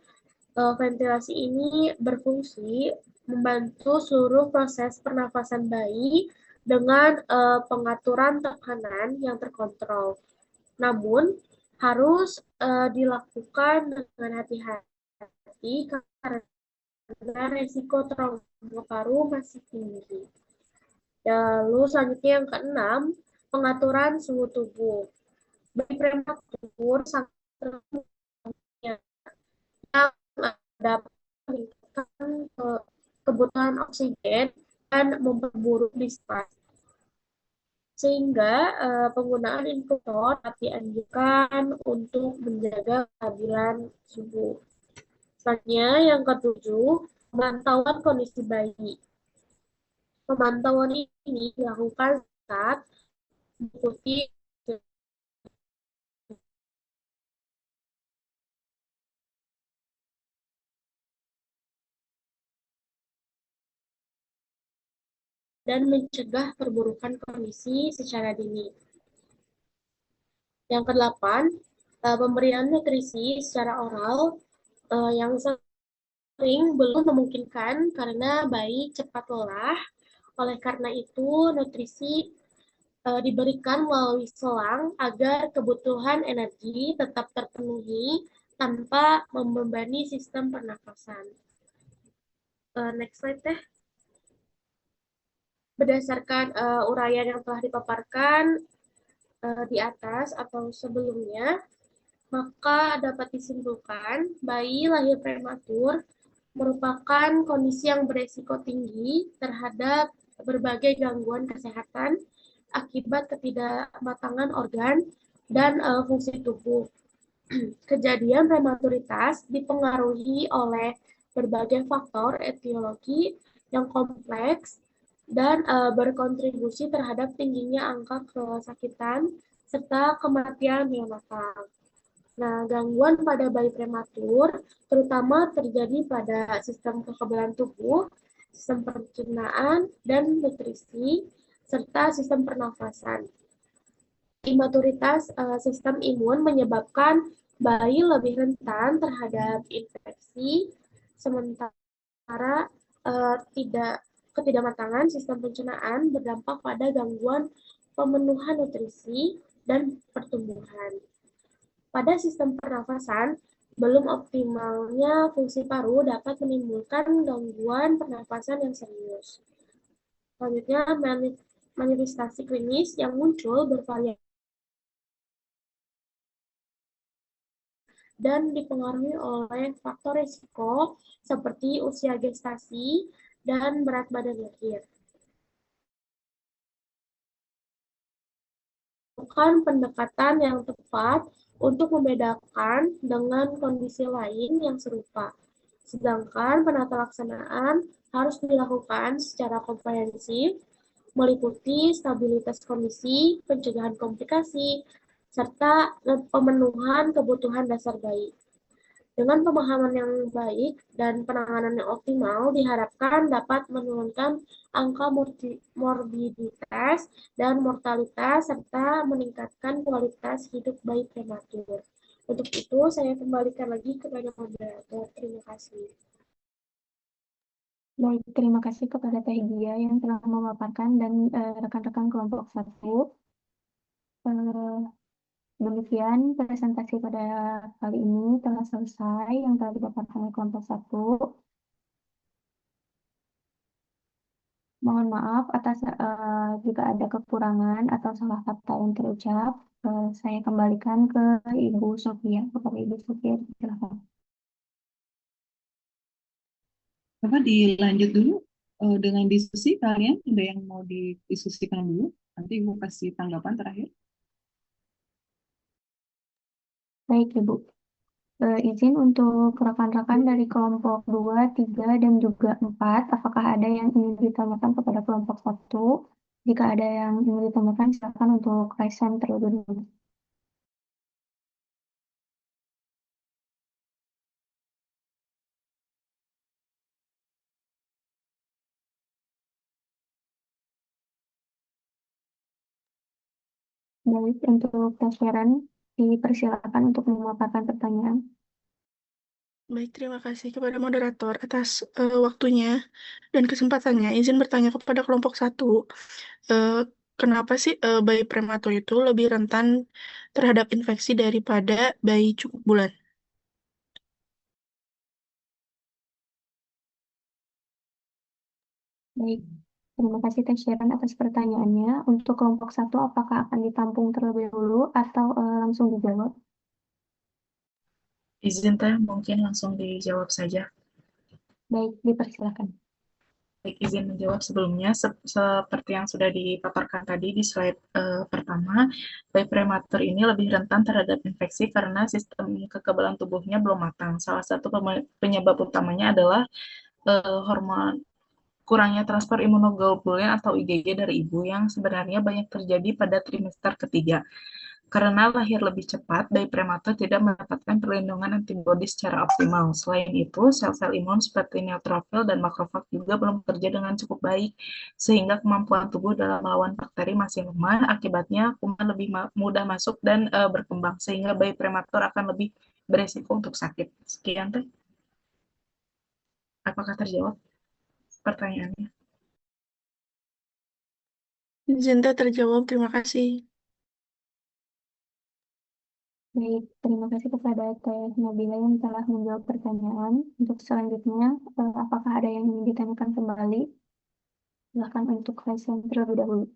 Ventilasi ini berfungsi membantu seluruh proses pernafasan bayi dengan pengaturan tekanan yang terkontrol. Namun, harus dilakukan dengan hati-hati karena resiko trauma paru masih tinggi. Lalu selanjutnya yang keenam, pengaturan suhu tubuh. Bayi prematur sangat yang dapat meningkatkan kebutuhan oksigen dan memperburuk displas. Sehingga penggunaan infusor dapat dianjurkan untuk menjaga kestabilan suhu. Selanjutnya yang ketujuh, pemantauan kondisi bayi. Pemantauan ini dilakukan saat mengikuti dan mencegah perburukan kondisi secara dini. Yang kedelapan, pemberian nutrisi secara oral yang sering belum memungkinkan karena bayi cepat lelah. Oleh karena itu, nutrisi diberikan melalui selang agar kebutuhan energi tetap terpenuhi tanpa membebani sistem pernafasan. Next slide deh. Berdasarkan uraian yang telah dipaparkan di atas atau sebelumnya, maka dapat disimpulkan bayi lahir prematur merupakan kondisi yang beresiko tinggi terhadap berbagai gangguan kesehatan akibat ketidakmatangan organ dan fungsi tubuh. Kejadian prematuritas dipengaruhi oleh berbagai faktor etiologi yang kompleks dan berkontribusi terhadap tingginya angka kesakitan serta kematian neonatal. Nah, gangguan pada bayi prematur terutama terjadi pada sistem kekebalan tubuh, sistem pencernaan dan nutrisi, serta sistem pernafasan. Imaturitas sistem imun menyebabkan bayi lebih rentan terhadap infeksi, sementara ketidakmatangan sistem pencernaan berdampak pada gangguan pemenuhan nutrisi dan pertumbuhan. Pada sistem pernafasan, belum optimalnya fungsi paru dapat menimbulkan gangguan pernafasan yang serius. Selanjutnya, manifestasi klinis yang muncul bervariasi dan dipengaruhi oleh faktor risiko seperti usia gestasi dan berat badan lahir. Bukan pendekatan yang tepat untuk membedakan dengan kondisi lain yang serupa. Sedangkan penata laksanaan harus dilakukan secara komprehensif, meliputi stabilitas kondisi, pencegahan komplikasi, serta pemenuhan kebutuhan dasar bayi. Dengan pemahaman yang baik dan penanganan yang optimal diharapkan dapat menurunkan angka morbiditas dan mortalitas serta meningkatkan kualitas hidup bayi prematur. Untuk itu, saya kembalikan lagi kepada moderator. Terima kasih. Baik, terima kasih kepada Teh Dia yang telah memaparkan dan rekan-rekan kelompok 1. Demikian presentasi pada kali ini telah selesai yang telah dipaparkan oleh kelompok 1. Mohon maaf atas jika ada kekurangan atau salah kata yang terucap. Saya kembalikan ke Ibu Sofia. Kepada Ibu Sofia, silakan. Coba dilanjut dulu dengan diskusi kalian. Ada yang mau didiskusikan dulu? Nanti Ibu kasih tanggapan terakhir. Baik, Ibu. Izin untuk rekan-rekan dari kelompok 2, 3, dan juga 4. Apakah ada yang ingin ditanyakan kepada kelompok 1? Jika ada yang ingin ditanyakan, silakan untuk raise hand terlebih dahulu. Baik, untuk Teh Sharon, dipersilakan untuk memaparkan pertanyaan. Baik, terima kasih kepada moderator atas waktunya dan kesempatannya. Izin bertanya kepada kelompok 1. Kenapa sih bayi prematur itu lebih rentan terhadap infeksi daripada bayi cukup bulan? Baik, terima kasih Teh Sharon atas pertanyaannya. Untuk kelompok 1, apakah akan ditampung terlebih dahulu atau langsung dijawab? Izin Teh, mungkin langsung dijawab saja. Baik, dipersilakan. Baik, izin menjawab sebelumnya, seperti yang sudah dipaparkan tadi di slide pertama, bayi prematur ini lebih rentan terhadap infeksi karena sistem kekebalan tubuhnya belum matang. Salah satu penyebab utamanya adalah hormon kurangnya transfer imunoglobulin atau IgG dari ibu yang sebenarnya banyak terjadi pada trimester ketiga. Karena lahir lebih cepat, bayi prematur tidak mendapatkan perlindungan antibodi secara optimal. Selain itu, sel-sel imun seperti neutrofil dan makrofag juga belum bekerja dengan cukup baik, sehingga kemampuan tubuh dalam melawan bakteri masih lemah. Akibatnya, kuman lebih mudah masuk dan berkembang, sehingga bayi prematur akan lebih beresiko untuk sakit. Sekian, Teh. Apakah terjawab pertanyaannya? Izin Teh terjawab, terima kasih. Baik, terima kasih kepada Teh Nabila yang telah menjawab pertanyaan. Untuk selanjutnya, apakah ada yang ingin ditanyakan kembali? Silakan untuk raise hand terlebih dahulu.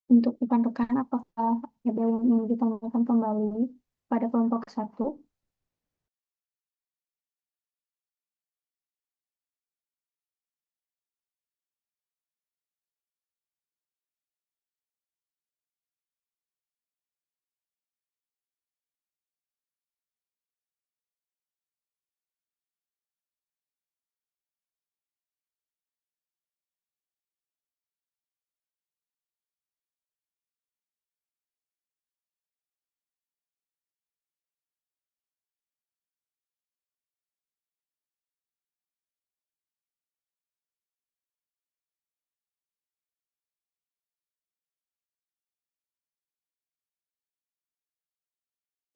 Untuk rekan-rekan, apakah ada yang ingin ditanyakan kembali pada kelompok 1?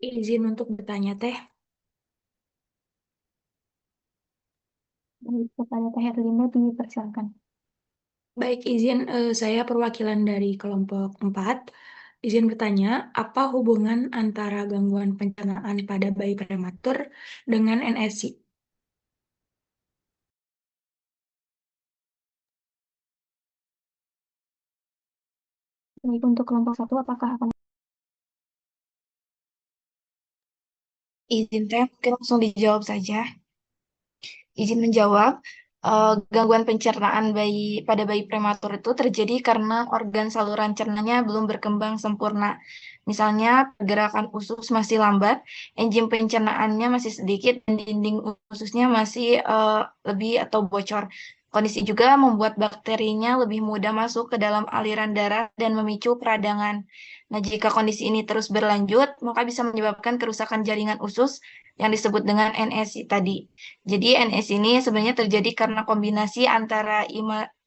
Izin untuk bertanya, Teh. Baik, kepada Teh Herlina dipersilakan. Baik, izin saya perwakilan dari kelompok 4. Izin bertanya, apa hubungan antara gangguan pencernaan pada bayi prematur dengan NSC? Baik, untuk kelompok 1, apakah akan Izin teh, mungkin langsung dijawab saja. Izin menjawab, gangguan pencernaan pada bayi prematur itu terjadi karena organ saluran cernanya belum berkembang sempurna. Misalnya, pergerakan usus masih lambat, enzim pencernaannya masih sedikit, dan dinding ususnya masih lebih atau bocor. Kondisi juga membuat bakterinya lebih mudah masuk ke dalam aliran darah dan memicu peradangan. Nah, jika kondisi ini terus berlanjut, maka bisa menyebabkan kerusakan jaringan usus yang disebut dengan NSI tadi. Jadi NS ini sebenarnya terjadi karena kombinasi antara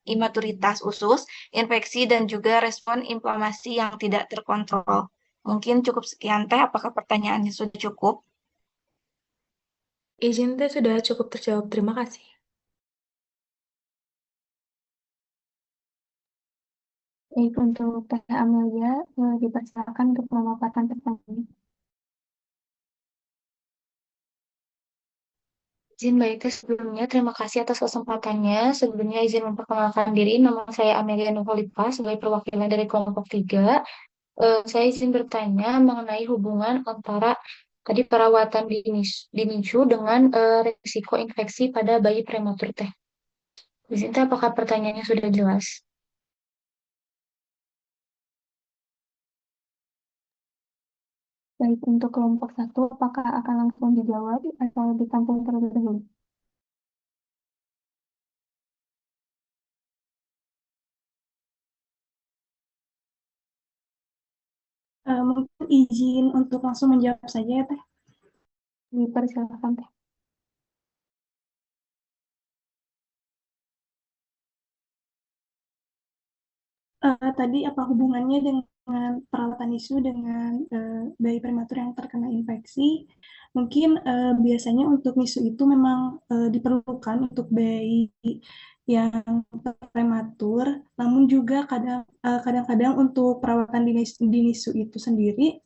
imaturitas usus, infeksi, dan juga respon inflamasi yang tidak terkontrol. Mungkin cukup sekian teh, apakah pertanyaannya sudah cukup? Izin teh sudah cukup terjawab. Terima kasih. baik untuk Teh Amelia, dipersilakan untuk memaparkan pertanyaan. Izin Mbak Ika sebelumnya terima kasih atas kesempatannya. Sebelumnya izin memperkenalkan diri, nama saya Amelia Nurholifa sebagai perwakilan dari kelompok 3. Saya izin bertanya mengenai hubungan antara tadi perawatan di NICU dengan risiko infeksi pada bayi prematur teh. Izin teh apakah pertanyaannya sudah jelas? Baik, untuk kelompok 1, apakah akan langsung dijawab atau ditampung terlebih dahulu? Mungkin izin untuk langsung menjawab saja ya, Teh. Dipersilakan, Teh. Tadi apa hubungannya dengan perawatan NICU dengan bayi prematur yang terkena infeksi? Mungkin biasanya untuk NICU itu memang diperlukan untuk bayi yang prematur, namun juga kadang-kadang untuk perawatan di NICU itu sendiri,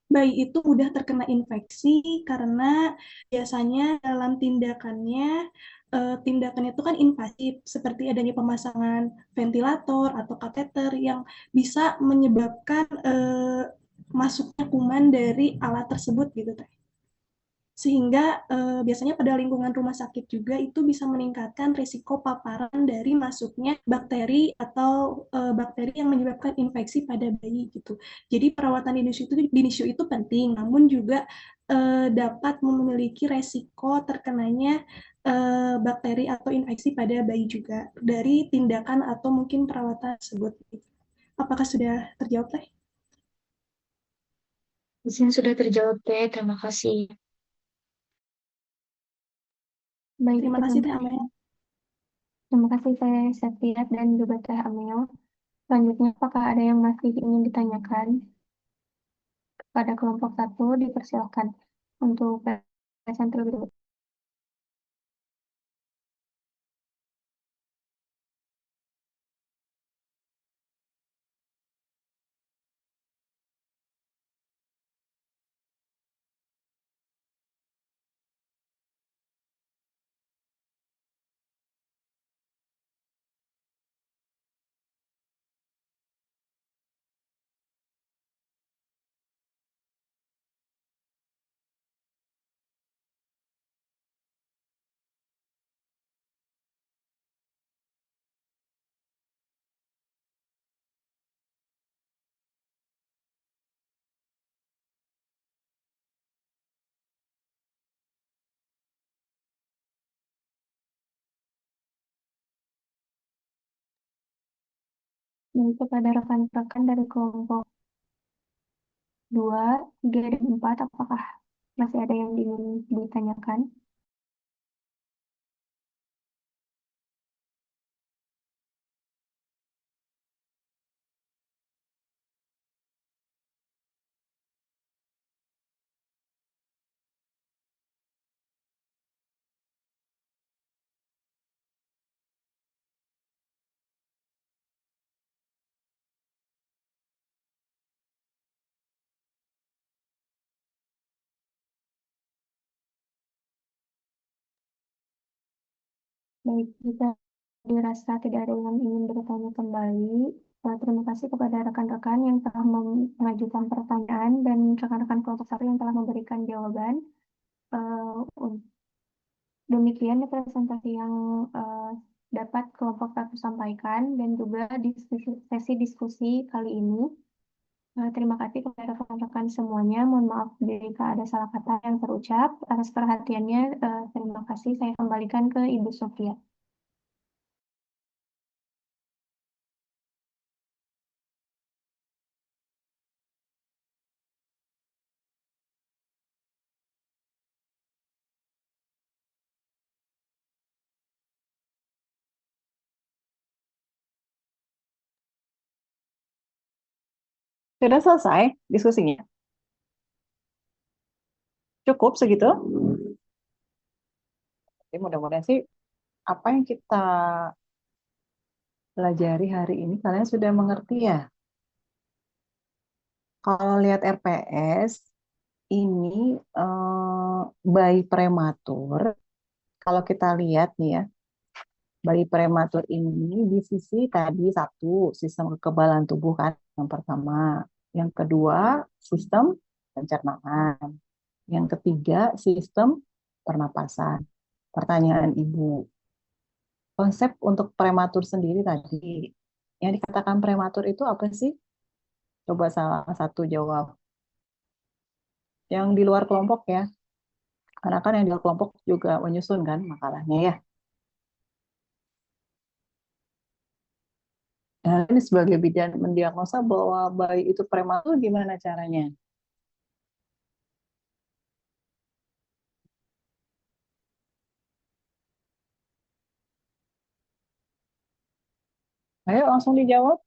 bayi itu mudah terkena infeksi karena biasanya dalam tindakannya itu kan invasif seperti adanya pemasangan ventilator atau kateter yang bisa menyebabkan masuknya kuman dari alat tersebut gitu Teh. Sehingga biasanya pada lingkungan rumah sakit juga itu bisa meningkatkan risiko paparan dari masuknya bakteri atau bakteri yang menyebabkan infeksi pada bayi gitu. Jadi perawatan di NICU itu penting, namun juga dapat memiliki resiko terkenanya bakteri atau infeksi pada bayi juga dari tindakan atau mungkin perawatan tersebut. Apakah sudah terjawab, Teh? Izin sudah terjawab teh. Terima kasih. Baik, Terima kasih, Teh Amel. terima kasih Teh Septiat dan juga Teh Amel. Selanjutnya, apakah ada yang masih ingin ditanyakan kepada kelompok 1? Dipersilakan untuk present terlebih dahulu. Dan kepada rekan-rekan dari kelompok 2, 3, dan 4, apakah masih ada yang ingin ditanyakan? Baik, jika dirasa tidak ada yang ingin bertanya kembali, Terima kasih kepada rekan-rekan yang telah mengajukan pertanyaan dan rekan-rekan kelompok 1 yang telah memberikan jawaban. Demikian presentasi yang dapat kelompok 1 sampaikan dan juga sesi diskusi kali ini. Terima kasih kepada rekan-rekan semuanya. Mohon maaf jika ada salah kata yang terucap. Atas perhatiannya, terima kasih. Saya kembalikan ke Ibu Sofia. Sudah selesai diskusinya? Cukup segitu? Jadi mudah-mudahan sih apa yang kita pelajari hari ini kalian sudah mengerti ya. Kalau lihat RPS, ini bayi prematur, kalau kita lihat nih ya, bayi prematur ini di sisi tadi 1, sistem kekebalan tubuh kan yang pertama. Yang kedua, sistem pencernaan. Yang ketiga, sistem pernapasan. Pertanyaan Ibu, konsep untuk prematur sendiri tadi, yang dikatakan prematur itu apa sih? Coba salah satu jawab. Yang di luar kelompok ya, karena kan yang di luar kelompok juga menyusun kan makalahnya ya. Dan ini sebagai bidan mendiagnosa bahwa bayi itu prematur gimana caranya? Ayo langsung dijawab.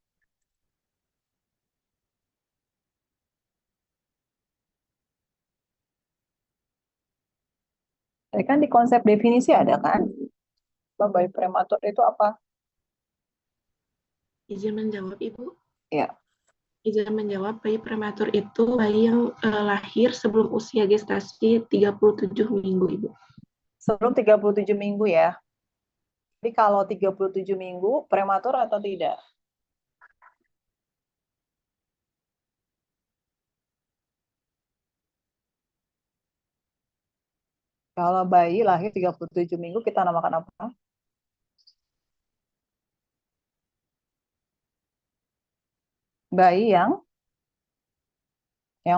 Tadi kan di konsep definisi ada kan? Bayi prematur itu apa? Izin menjawab, Ibu. Ya. Izin menjawab, bayi prematur itu bayi yang lahir sebelum usia gestasi 37 minggu, Ibu. Sebelum 37 minggu ya. Jadi kalau 37 minggu prematur atau tidak? Kalau bayi lahir 37 minggu kita namakan apa? Bayi yang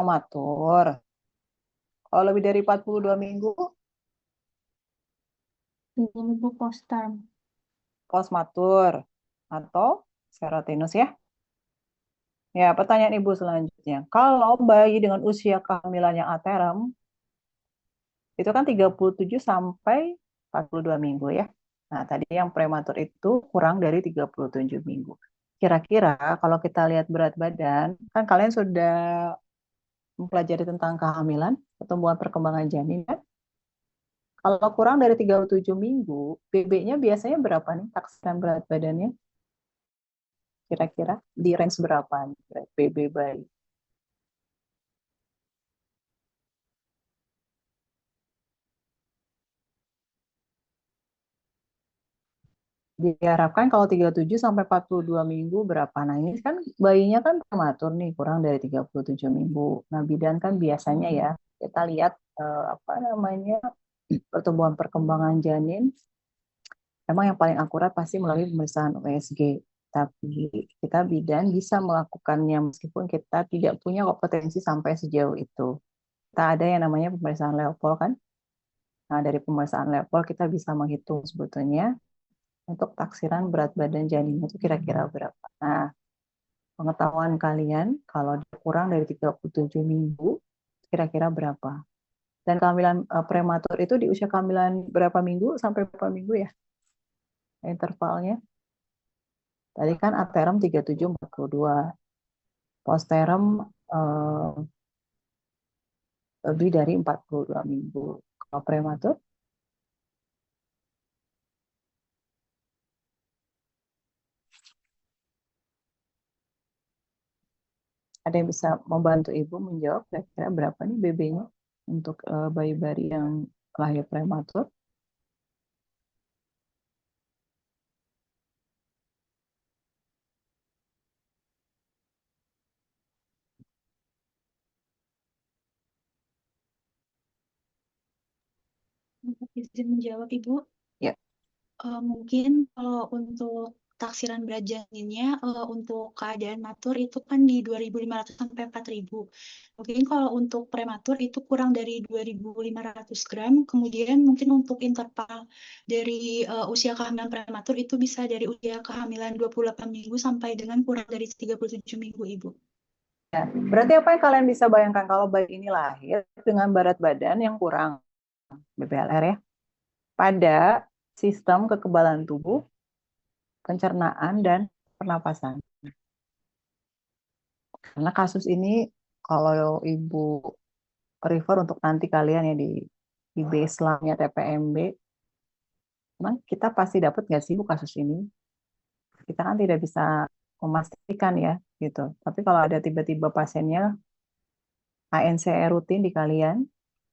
matur. Kalau lebih dari 42 minggu, Ibu postpartum. postmatur atau serotinus ya. Ya, pertanyaan Ibu selanjutnya. Kalau bayi dengan usia kehamilan yang aterem, itu kan 37 sampai 42 minggu ya. Nah, tadi yang prematur itu kurang dari 37 minggu. Kira-kira kalau kita lihat berat badan, kan kalian sudah mempelajari tentang kehamilan, pertumbuhan perkembangan janin kan? Kalau kurang dari 37 minggu, BB-nya biasanya berapa nih taksiran berat badannya? Kira-kira di range berapa nih BB bayi? Diharapkan kalau 37 sampai 42 minggu berapa? Nah, ini kan bayinya kan prematur nih, kurang dari 37 minggu. Nah, bidan kan biasanya ya, kita lihat apa namanya pertumbuhan perkembangan janin. Emang yang paling akurat pasti melalui pemeriksaan USG. Tapi kita bidan bisa melakukannya meskipun kita tidak punya kompetensi sampai sejauh itu. Kita ada yang namanya pemeriksaan Leopold kan. Nah, dari pemeriksaan Leopold kita bisa menghitung sebetulnya untuk taksiran berat badan janinnya itu kira-kira berapa. Nah, pengetahuan kalian kalau kurang dari 37 minggu, kira-kira berapa? Dan kehamilan prematur itu di usia kehamilan berapa minggu sampai berapa minggu ya? Intervalnya. Tadi kan aterem 37-42. Posterem lebih dari 42 minggu. Kalau prematur, ada yang bisa membantu Ibu menjawab kira-kira berapa nih BB-nya untuk bayi-bayi yang lahir prematur? Izin menjawab, Ibu. Ya. Mungkin kalau untuk taksiran berat janinnya untuk keadaan matur itu kan di 2.500 sampai 4.000. Mungkin kalau untuk prematur itu kurang dari 2.500 gram. Kemudian mungkin untuk interval dari usia kehamilan prematur itu bisa dari usia kehamilan 28 minggu sampai dengan kurang dari 37 minggu, Ibu. Ya, berarti apa yang kalian bisa bayangkan kalau bayi ini lahir dengan berat badan yang kurang BPLR ya, pada sistem kekebalan tubuh, pencernaan, dan pernapasan. Karena kasus ini kalau Ibu refer untuk nanti kalian ya di baseline-nya TPMB, memang kita pasti dapat nggak sih Bu kasus ini? Kita kan tidak bisa memastikan ya gitu. Tapi kalau ada tiba-tiba pasiennya ANCE rutin di kalian,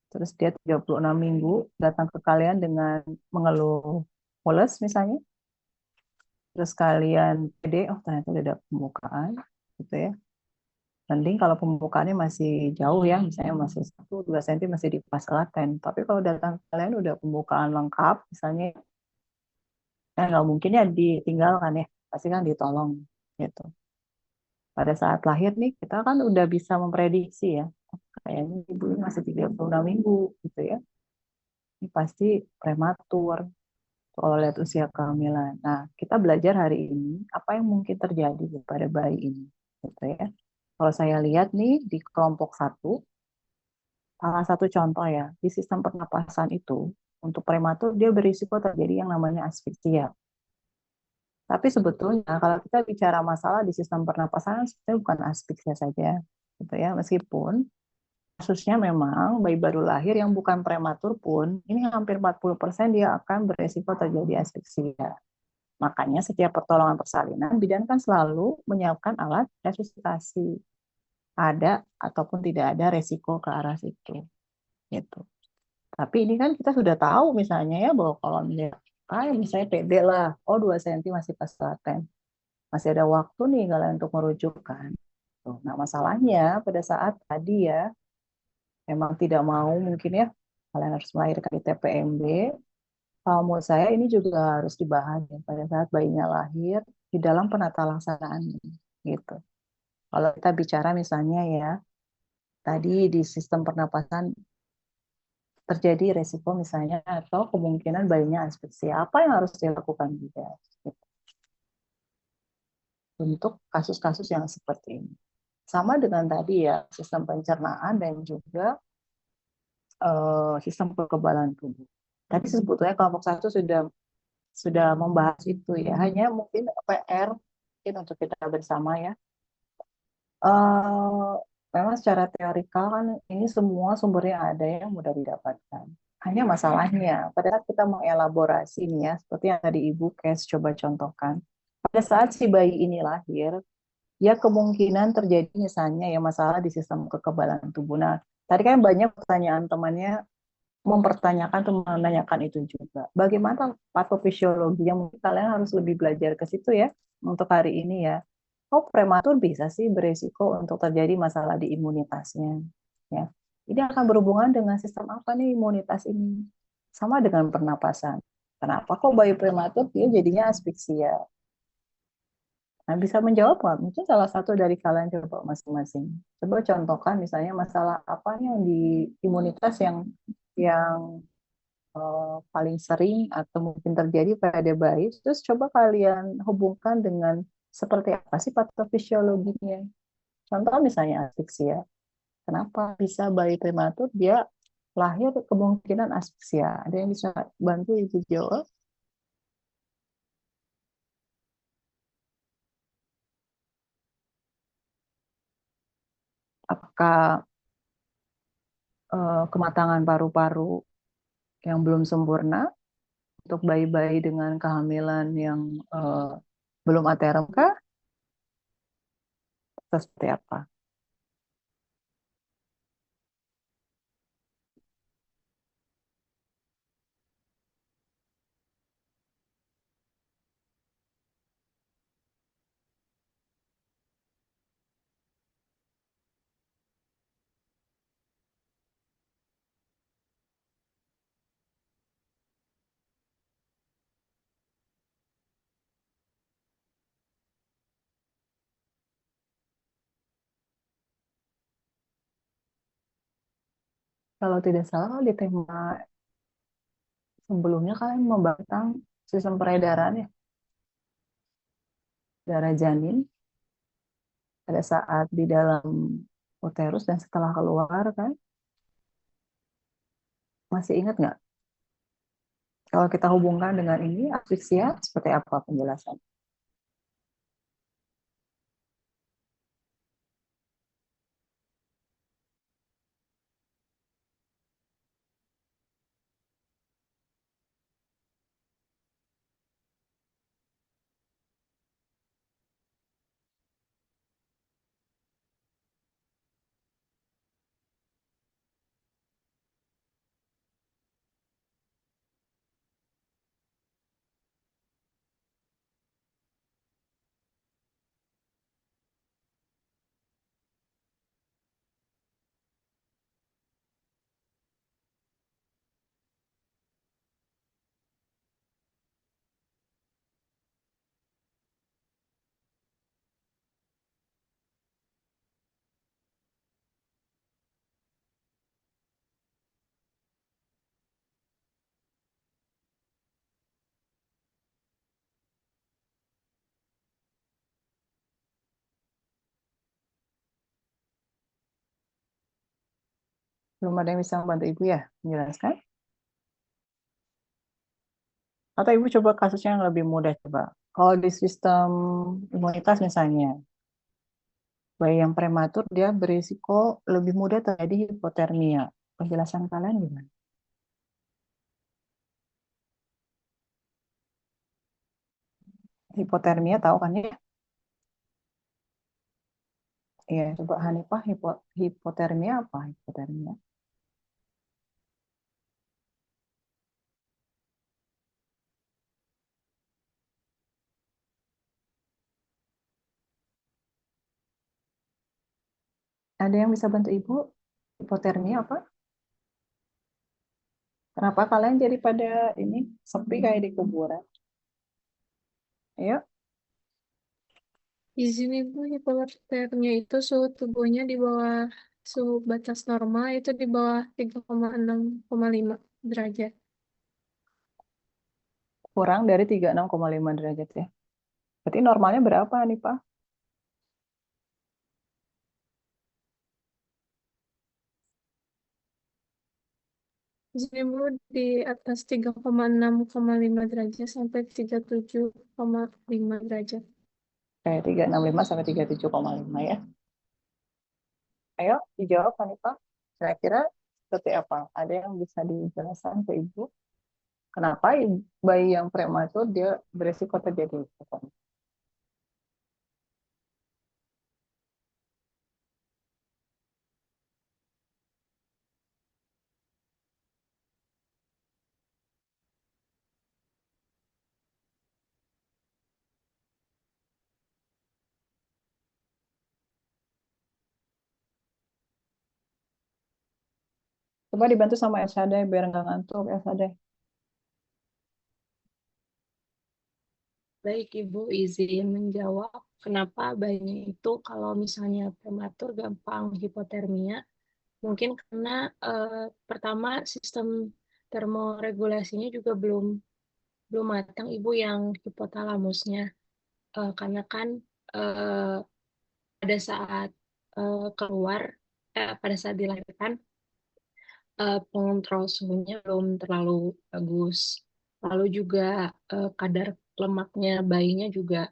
terus dia 36 minggu datang ke kalian dengan mengeluh mules misalnya, terus kalian pede, oh ternyata udah ada pembukaan gitu ya. Mending kalau pembukaannya masih jauh ya, misalnya masih 1-2 cm masih di pas telaten. Tapi kalau datang ke kalian udah pembukaan lengkap, misalnya, nggak mungkin ya ditinggalkan ya, pasti kan ditolong gitu. Pada saat lahir nih, kita kan udah bisa memprediksi ya, kayaknya ibu ini masih 36 minggu gitu ya. Ini pasti prematur kalau lihat usia kehamilan. Nah, kita belajar hari ini apa yang mungkin terjadi pada bayi ini gitu ya. Kalau saya lihat nih di kelompok 1, salah satu contoh ya, di sistem pernapasan itu, untuk prematur dia berisiko terjadi yang namanya asfiksia. Tapi sebetulnya kalau kita bicara masalah di sistem pernapasan, sebetulnya bukan asfiksia saja, gitu ya. Meskipun kasusnya memang bayi baru lahir yang bukan prematur pun, ini hampir 40% dia akan berisiko terjadi asfiksia. Makanya setiap pertolongan persalinan, bidan kan selalu menyiapkan alat resusitasi. Ada ataupun tidak ada resiko ke arah situ. Gitu. Tapi ini kan kita sudah tahu misalnya ya bahwa kalau misalnya pede lah, oh 2 cm masih pas telaten. Masih ada waktu nih kalian untuk merujukkan. Tuh. Nah masalahnya pada saat tadi ya, memang tidak mau mungkin ya, kalian harus melahirkan di TPMB. Kalau menurut saya ini juga harus dibahas ya, pada saat bayinya lahir di dalam penata laksanaan gitu. Kalau kita bicara misalnya ya, tadi di sistem pernapasan terjadi resiko misalnya atau kemungkinan bayinya asfiksia, apa yang harus dilakukan juga untuk kasus-kasus yang seperti ini. Sama dengan tadi ya, sistem pencernaan dan juga sistem kekebalan tubuh. Tadi sebetulnya kelompok 1 sudah membahas itu ya, hanya mungkin PR mungkin untuk kita bersama ya. Eh, Memang secara teorikal kan ini semua sumbernya ada yang mudah didapatkan. Hanya masalahnya, pada saat kita mengelaborasi ini ya, seperti yang tadi Ibu Kes coba contohkan, pada saat si bayi ini lahir, ya kemungkinan terjadi misalnya ya masalah di sistem kekebalan tubuh. Nah, tadi kan banyak pertanyaan temannya mempertanyakan atau menanyakan itu juga. Bagaimana patofisiologi yang mungkin kalian harus lebih belajar ke situ ya untuk hari ini ya. Oh, prematur bisa sih beresiko untuk terjadi masalah di imunitasnya. Ya, ini akan berhubungan dengan sistem apa nih imunitas ini? Sama dengan pernapasan. Kenapa kok bayi prematur dia jadinya asfiksia? Nah, bisa menjawab nggak? Mungkin salah satu dari kalian coba masing-masing. Coba contohkan misalnya masalah apa yang di imunitas yang paling sering atau mungkin terjadi pada bayi. Terus coba kalian hubungkan dengan seperti apa sih patofisiologinya. Contoh misalnya asfiksia. Kenapa bisa bayi prematur dia lahir kemungkinan asfiksia? Ada yang bisa bantu Ibu jawab? Apakah kematangan paru-paru yang belum sempurna untuk bayi-bayi dengan kehamilan yang belum aterem kah? Atau seperti apa? Kalau tidak salah, kalau di tema sebelumnya kalian membahas tentang sistem peredaran ya, darah janin pada saat di dalam uterus dan setelah keluar kan. Masih ingat nggak? Kalau kita hubungkan dengan ini, asfiksia seperti apa penjelasan? Belum ada yang bisa membantu Ibu ya menjelaskan? Atau Ibu coba kasusnya yang lebih mudah coba. Kalau di sistem imunitas misalnya, bayi yang prematur dia berisiko lebih mudah terjadi hipotermia. Penjelasan kalian gimana? Hipotermia tahu kan ya? Iya, coba Hanifah, hipotermia apa hipotermia? Ada yang bisa bantu Ibu? Hipotermia apa? Kenapa kalian jadi pada ini sepi kayak di kuburan? Ayo, Izin Ibu, hipotermia itu suhu tubuhnya di bawah suhu batas normal, itu di bawah 3,6,5 derajat. kurang dari 36,5 derajat ya. Berarti normalnya berapa nih, Pak? Izin Ibu di atas 3,6,5 derajat sampai 37,5 derajat. Kayak 365 sampai 37,5 ya. Ayo, dijawab Hanifah. Kira-kira seperti apa? Ada yang bisa dijelaskan ke Ibu? Kenapa bayi yang prematur dia beresiko terjadi hipotermia? Coba dibantu sama Elshadai biar nggak ngantuk, Elshadai. Baik, Ibu izin menjawab kenapa bayinya itu kalau misalnya prematur gampang hipotermia. Mungkin karena pertama sistem termoregulasinya juga belum belum matang Ibu yang hipotalamusnya. Karena kan eh, pada saat keluar pada saat dilahirkan pengontrol suhunya belum terlalu bagus. Lalu juga kadar lemaknya bayinya juga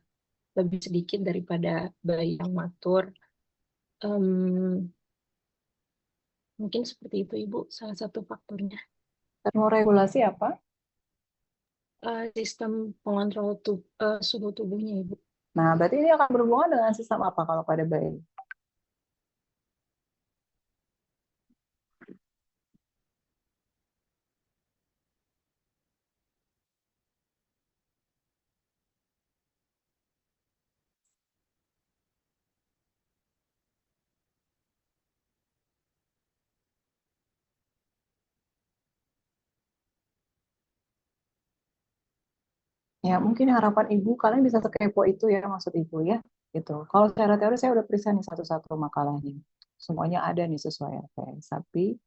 lebih sedikit daripada bayi yang matur. Em, Mungkin seperti itu, Ibu, salah satu faktornya. Termoregulasi apa? Sistem pengontrol suhu tubuhnya, Ibu. Nah, berarti ini akan berhubungan dengan sistem apa kalau pada bayi? Ya, mungkin harapan Ibu, kalian bisa sekepo itu ya, maksud Ibu ya. Gitu. Kalau secara teori saya udah periksa nih satu-satu makalahnya. Semuanya ada nih sesuai RPS. Tapi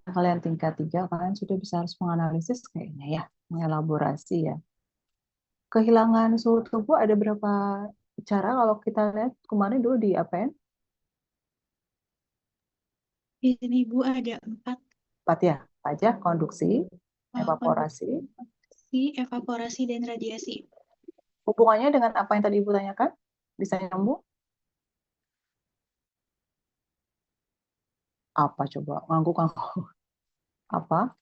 kalian tingkat 3, kalian sudah bisa harus menganalisis kayaknya ya, mengelaborasi ya. Kehilangan suhu tubuh ada berapa cara kalau kita lihat kemarin dulu di APN? Di sini Ibu ada 4, 4 ya, aja konduksi, evaporasi. konduksi, evaporasi, dan radiasi. Hubungannya dengan apa yang tadi Ibu tanyakan? Bisa nyambung? Apa coba? Ngangguk-ngangguk. Apa?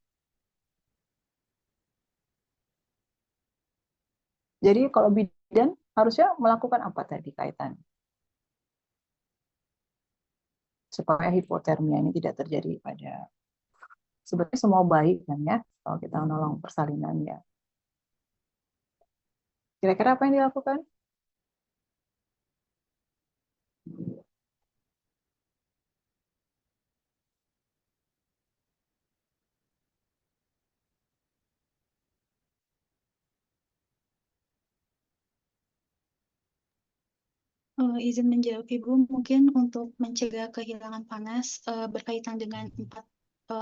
Jadi kalau bidan harusnya melakukan apa tadi kaitan? Supaya hipotermia ini tidak terjadi pada sebenarnya semua baik kan ya kalau kita menolong persalinan ya. Kira-kira apa yang dilakukan? Izin menjawab Ibu, mungkin untuk mencegah kehilangan panas berkaitan dengan 4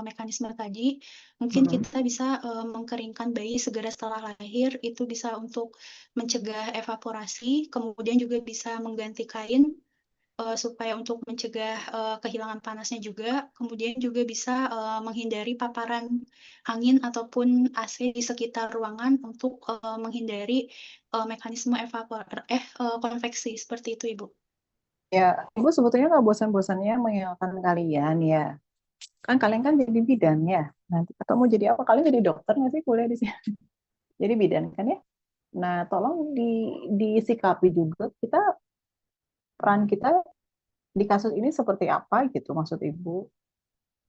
mekanisme tadi, mungkin kita bisa mengkeringkan bayi segera setelah lahir, itu bisa untuk mencegah evaporasi, kemudian juga bisa mengganti kain supaya untuk mencegah kehilangan panasnya juga, kemudian juga bisa menghindari paparan angin ataupun AC di sekitar ruangan untuk menghindari mekanisme konveksi seperti itu, Ibu. Ya, Ibu sebetulnya nggak bosan-bosannya mengingatkan kalian ya. Kan kalian kan jadi bidan ya. Nanti atau mau jadi apa? Kalian jadi dokter nggak sih kuliah di sini? Jadi bidan kan ya. Nah, tolong disikapi juga kita peran kita di kasus ini seperti apa gitu maksud Ibu.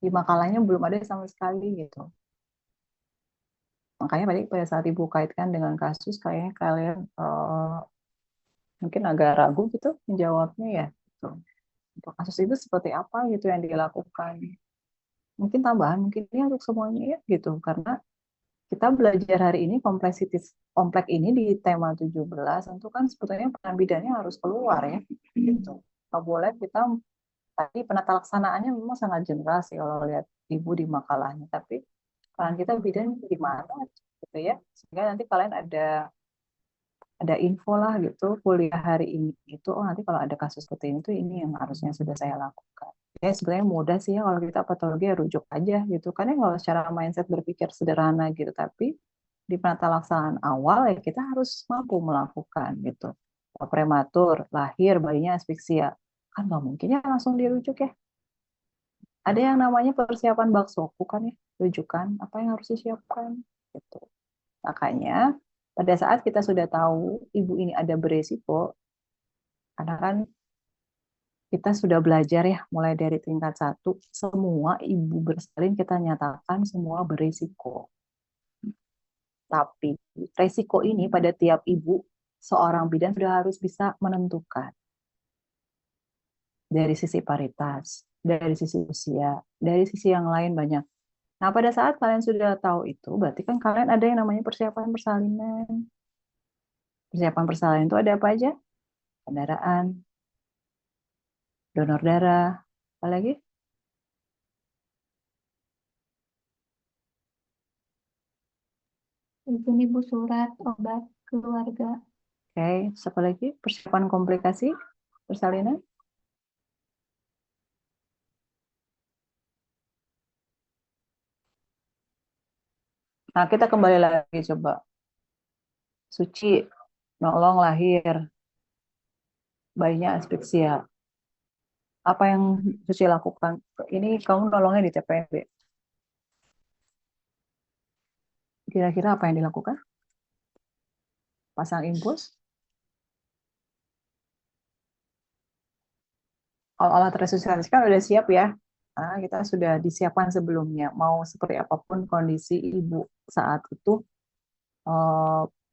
Di makalahnya belum ada sama sekali gitu. Makanya tadi pada saat Ibu kaitkan dengan kasus, kayaknya kalian mungkin agak ragu gitu menjawabnya ya. Gitu. Untuk kasus itu seperti apa gitu yang dilakukan. Mungkin tambahan, mungkin ini untuk semuanya ya gitu. Karena kita belajar hari ini kompleks ini di tema 17, tentu kan sebetulnya peran bidannya harus keluar ya. Gitu. Nggak boleh kita, tadi penata laksanaannya memang sangat general sih kalau lihat Ibu di makalahnya. Tapi peran kita bidan gimana gitu ya. Sehingga nanti kalian ada info lah gitu kuliah hari ini itu nanti kalau ada kasus seperti ini yang harusnya sudah saya lakukan ya sebenarnya mudah sih ya kalau kita patologi ya rujuk aja gitu kan ya kalau secara mindset berpikir sederhana gitu tapi di penata laksanaan awal ya kita harus mampu melakukan gitu kalau prematur lahir bayinya asfiksia kan nggak mungkin ya langsung dirujuk ya ada yang namanya persiapan baksoku kan ya rujukan apa yang harus disiapkan gitu. Makanya pada saat kita sudah tahu ibu ini ada beresiko, karena kan kita sudah belajar ya mulai dari tingkat 1, semua ibu bersalin kita nyatakan semua beresiko. Tapi resiko ini pada tiap ibu, seorang bidan sudah harus bisa menentukan. Dari sisi paritas, dari sisi usia, dari sisi yang lain banyak. Nah, pada saat kalian sudah tahu itu, berarti kan kalian ada yang namanya persiapan persalinan. Persiapan persalinan itu ada apa aja? Kendaraan, donor darah, apa lagi? Izin Ibu surat, obat, keluarga. Oke, siapa lagi? Persiapan komplikasi persalinan. Nah, kita kembali lagi coba. Suci, nolong lahir, bayinya asfiksia. Apa yang Suci lakukan? Ini kamu nolongnya di TPNB. Kira-kira apa yang dilakukan? Pasang infus? Alat resusitasi kan udah siap ya. Nah, kita sudah disiapkan sebelumnya. Mau seperti apapun kondisi ibu saat itu,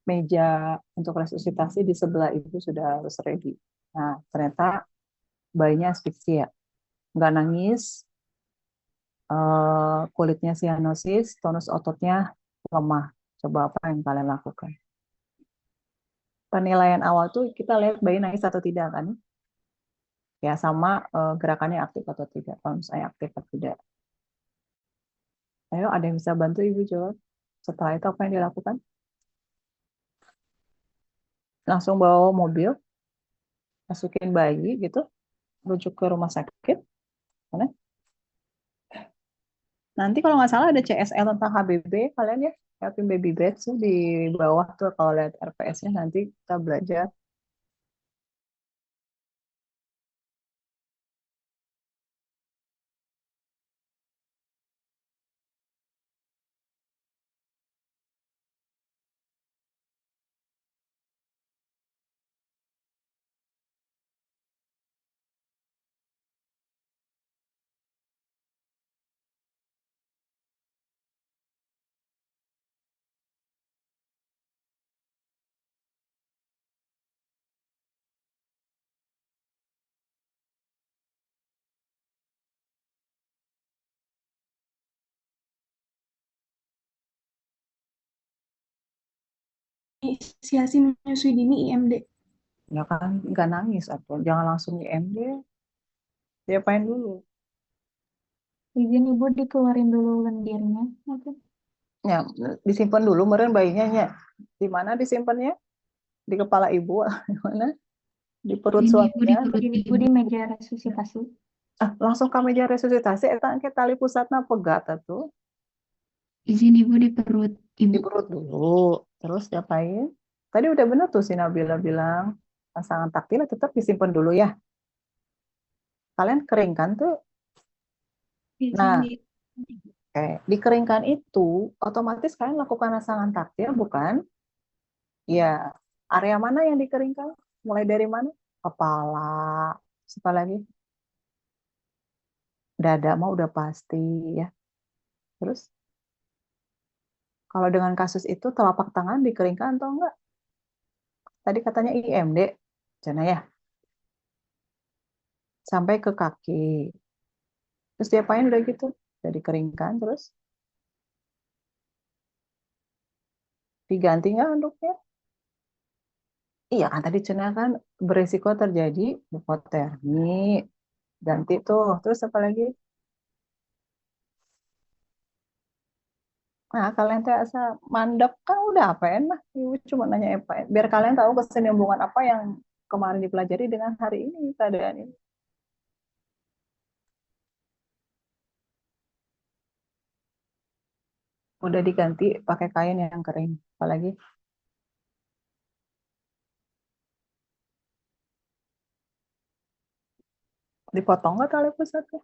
meja untuk resusitasi di sebelah ibu sudah harus ready. Nah, ternyata bayinya asfiksia. Nggak nangis, kulitnya sianosis, tonus ototnya lemah. Coba apa yang kalian lakukan? Penilaian awal tuh kita lihat bayi nangis atau tidak kan? Ya sama gerakannya aktif atau tidak. Kalau misalnya aktif atau tidak. Ayo, ada yang bisa bantu Ibu jawab? Setelah itu apa yang dilakukan? Langsung bawa mobil, masukin bayi gitu, rujuk ke rumah sakit. Mana? Nanti kalau nggak salah ada CSL tentang HBB, kalian ya, Helping Baby Breath tuh di bawah tuh kalau lihat RPS-nya nanti kita belajar. Inisiasi menyusui dini IMD. Ya kan nggak nangis atau jangan langsung IMD, diapain dulu? Izin Ibu dikeluarin dulu lendirnya. Oke. Ya, disimpan dulu meren bayinya ya. Di mana disimpannya? Di kepala ibu, di mana? Di perut Izin Ibu di suaminya. perut Izin Ibu Ibu. di meja resusitasi. Langsung ke meja resusitasi, eta ke tali pusatnya pegat tuh. Izin Ibu di perut Ibu. Di perut dulu. Terus diapain? Tadi udah bener tuh si Nabila bilang, pasangan taktil tetap disimpan dulu ya. Kalian keringkan tuh. Nah, dikeringkan itu otomatis kalian lakukan rangsangan taktil bukan? Ya, area mana yang dikeringkan? Mulai dari mana? Kepala, apa lagi? Dada mah udah pasti ya. Terus, kalau dengan kasus itu telapak tangan dikeringkan atau enggak? Tadi katanya IMD, Cina ya. Sampai ke kaki. Terus diapain udah gitu? Udah dikeringkan terus diganti nggak handuknya? Iya kan tadi Cina kan beresiko terjadi hipotermi. Ganti tuh. Terus apa lagi? Nah, kalian teh asa mandek kan udah apa mah. Ibu cuma nanya apa. Biar kalian tahu kesinambungan apa yang kemarin dipelajari dengan hari ini keadaan ini. Udah diganti pakai kain yang kering. Apalagi dipotong nggak tali pusatnya?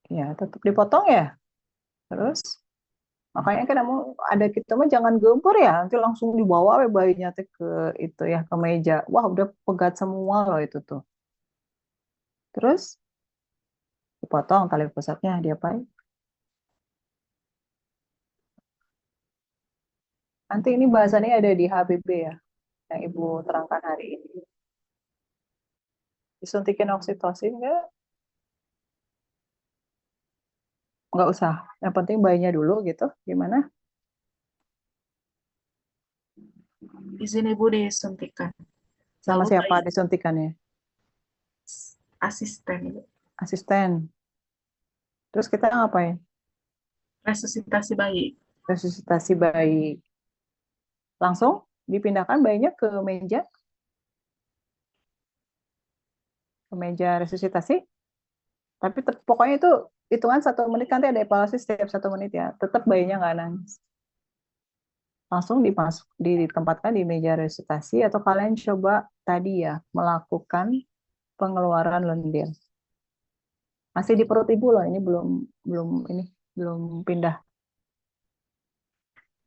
Ya, tetap dipotong ya. Terus makanya kan mau ada kita mah jangan gempur ya, nanti langsung dibawa we bayinya teh ke itu ya ke meja. Wah, udah pegat semua loh itu tuh. Terus dipotong tali pusatnya diapain? Nanti ini bahasannya ada di HBB ya, yang Ibu terangkan hari ini. Disuntikin oksitosin nggak? Nggak usah. Yang penting bayinya dulu gitu. Gimana? Izin Ibu disuntikan. Sama Lalu siapa bayi disuntikannya? asisten Ibu. Asisten. Terus kita ngapain? Resusitasi bayi. Resusitasi bayi. Langsung dipindahkan bayinya ke meja resusitasi. Tapi pokoknya itu hitungan 1 menit, nanti ada evaluasi setiap 1 menit ya. Tetap bayinya nggak nangis. Langsung ditempatkan di meja resusitasi atau kalian coba tadi ya melakukan pengeluaran lendir. Masih di perut ibu loh, ini belum pindah.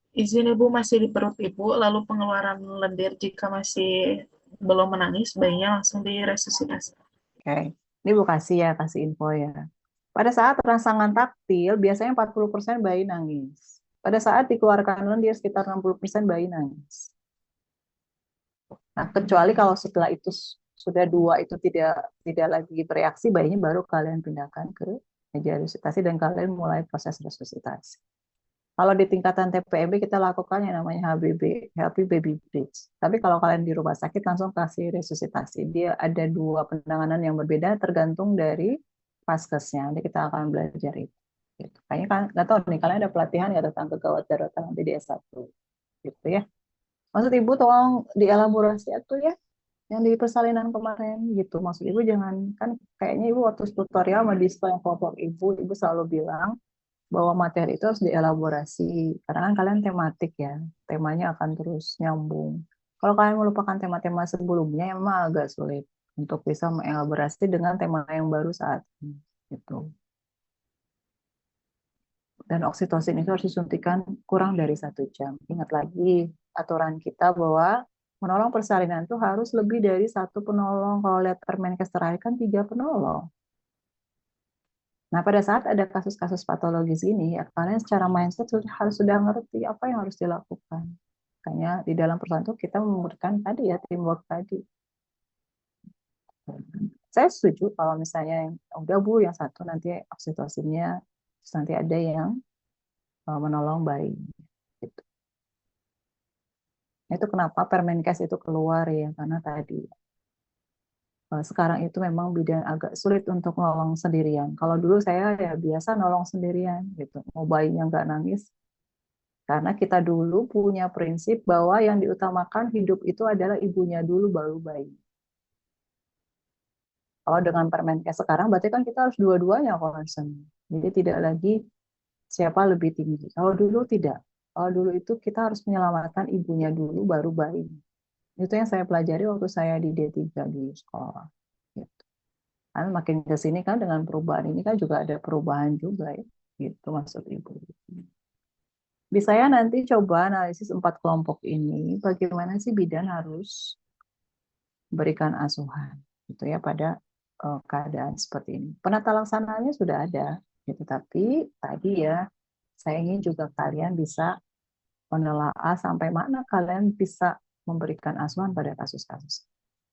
Izin Ibu masih di perut Ibu, lalu pengeluaran lendir jika masih belum menangis, bayinya langsung diresusitasi. Oke, ini Bu kasih info ya. Pada saat rangsangan taktil, biasanya 40% bayi nangis. Pada saat dikeluarkan lendir, sekitar 60% bayi nangis. Nah, kecuali kalau setelah itu sudah 2 itu tidak lagi bereaksi, bayinya baru kalian pindahkan ke meja resusitasi dan kalian mulai proses resusitasi. Kalau di tingkatan TPMB kita lakukan yang namanya HBB, Healthy Baby Bridge. Tapi kalau kalian di rumah sakit langsung kasih resusitasi. Dia ada 2 penanganan yang berbeda tergantung dari vaskesnya. Nanti kita akan belajar itu. Gitu. Kayaknya kan nggak tahu nih, kalian ada pelatihan nggak tentang kegawat daruratan nanti di S1 gitu ya. Maksud Ibu tolong dielaborasi itu ya, yang di persalinan kemarin gitu. Maksud Ibu jangan, kan kayaknya Ibu waktu tutorial sama display yang kelompok Ibu selalu bilang bahwa materi itu harus dielaborasi. Karena kan kalian tematik ya, temanya akan terus nyambung. Kalau kalian melupakan tema-tema sebelumnya, emang agak sulit untuk bisa mengelaborasi dengan tema yang baru saat ini. Gitu. Dan oksitosin itu harus disuntikan kurang dari 1 jam. Ingat lagi aturan kita bahwa menolong persalinan itu harus lebih dari 1 penolong. Kalau lihat Permenkes terakhir kan 3 penolong. Nah, pada saat ada kasus-kasus patologis ini, ya, kalian secara mindset harus sudah ngerti apa yang harus dilakukan. Makanya di dalam perusahaan itu kita memberikan tadi ya, teamwork tadi. Saya setuju kalau misalnya yang udah Bu, yang satu nanti oksitosinnya, terus nanti ada yang menolong bayi. Gitu. Itu kenapa Permenkes itu keluar ya, karena tadi sekarang itu memang bidan agak sulit untuk nolong sendirian. Kalau dulu saya ya biasa nolong sendirian gitu, mau bayinya nggak nangis. Karena kita dulu punya prinsip bahwa yang diutamakan hidup itu adalah ibunya dulu baru bayi. Kalau dengan Permenkes sekarang berarti kan kita harus dua-duanya concern. Jadi tidak lagi siapa lebih tinggi. Kalau dulu tidak. Kalau dulu itu kita harus menyelamatkan ibunya dulu baru bayi. Itu yang saya pelajari waktu saya di D3 dulu sekolah. Gitu. Karena makin ke sini kan dengan perubahan ini kan juga ada perubahan juga ya. Gitu maksud Ibu. Bisa ya nanti coba analisis 4 kelompok ini, bagaimana sih bidan harus berikan asuhan gitu ya pada keadaan seperti ini. Penata laksanaannya sudah ada, gitu. Tapi tadi ya saya ingin juga kalian bisa menelaah sampai mana kalian bisa memberikan asuhan pada kasus-kasus.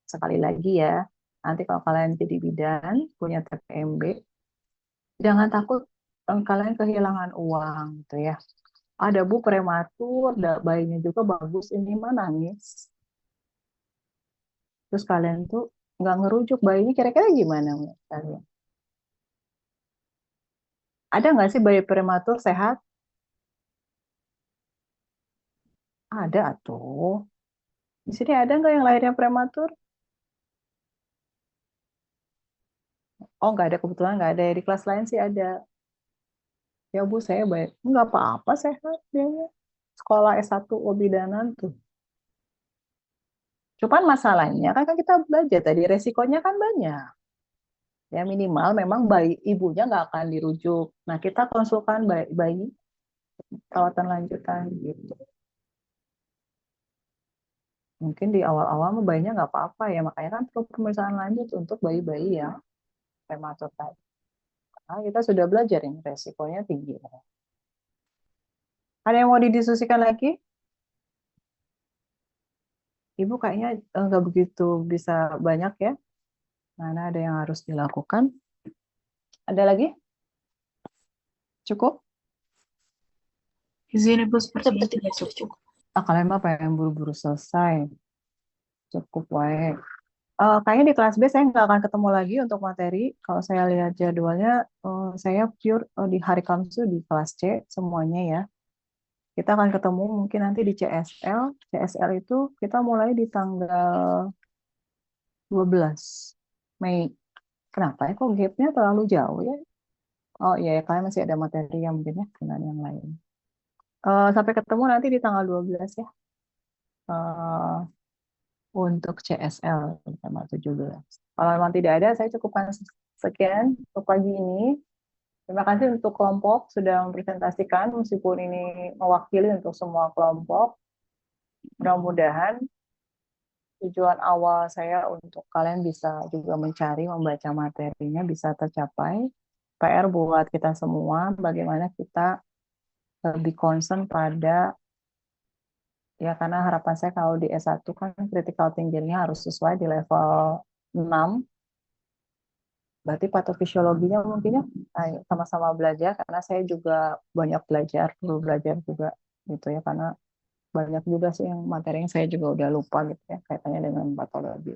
Sekali lagi ya, nanti kalau kalian jadi bidan, punya TPMB, jangan takut kalian kehilangan uang gitu ya. Ada Bu prematur, bayinya juga bagus, ini mah nangis. Terus kalian tuh nggak ngerujuk bayinya, kira-kira gimana kalian? Ada nggak sih bayi prematur sehat? Ada tuh. Di sini ada nggak yang lahirnya prematur? Oh, nggak ada, kebetulan nggak ada. Di kelas lain sih ada. Ya Bu, saya baik. Nggak apa-apa, sehat dia. Sekolah S1 Obidanan tuh. Cuman masalahnya kan kita belajar tadi, resikonya kan banyak. Ya minimal memang bayi ibunya nggak akan dirujuk. Nah, kita konsulkan bayi perawatan lanjutan gitu. Mungkin di awal-awal bayinya nggak apa-apa ya, makanya kan perlu pemeriksaan lanjut untuk bayi-bayi yang prematur tadi. Nah, kita sudah belajar ini resikonya tinggi. Ada yang mau didiskusikan lagi? Ibu kayaknya nggak begitu bisa banyak ya. Mana ada yang harus dilakukan? Ada lagi? Cukup? Izin Ibu, sepertinya tidak cukup. Kalian mah pengen buru-buru selesai. Cukup baik. Kayaknya di kelas B saya nggak akan ketemu lagi untuk materi. Kalau saya lihat jadwalnya, saya pure di hari Kamis itu di kelas C semuanya ya. Kita akan ketemu mungkin nanti di CSL. CSL itu kita mulai di tanggal 12 Mei. Kenapa ya kok gapnya terlalu jauh ya? Oh iya, kalian masih ada materi yang mungkin ya dengan yang lain. Sampai ketemu nanti di tanggal 12 ya. Untuk CSL sama 17. Kalau memang tidak ada, saya cukupkan sekian untuk pagi ini. Terima kasih untuk kelompok sudah mempresentasikan, meskipun ini mewakili untuk semua kelompok. Mudah-mudahan tujuan awal saya untuk kalian bisa juga mencari, membaca materinya bisa tercapai. PR buat kita semua, bagaimana kita lebih concern pada, ya karena harapan saya kalau di S1 kan critical thinking-nya harus sesuai di level 6. Berarti patofisiologinya mungkin ya ayo sama-sama belajar, karena saya juga banyak belajar, perlu belajar juga gitu ya, karena banyak juga sih yang materi yang saya juga udah lupa gitu ya kaitannya dengan patologi.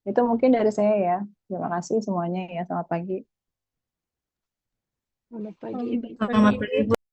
Itu mungkin dari saya ya. Terima kasih semuanya ya. Selamat pagi. Selamat pagi. Selamat Selamat pagi, pagi, Ibu. Ibu.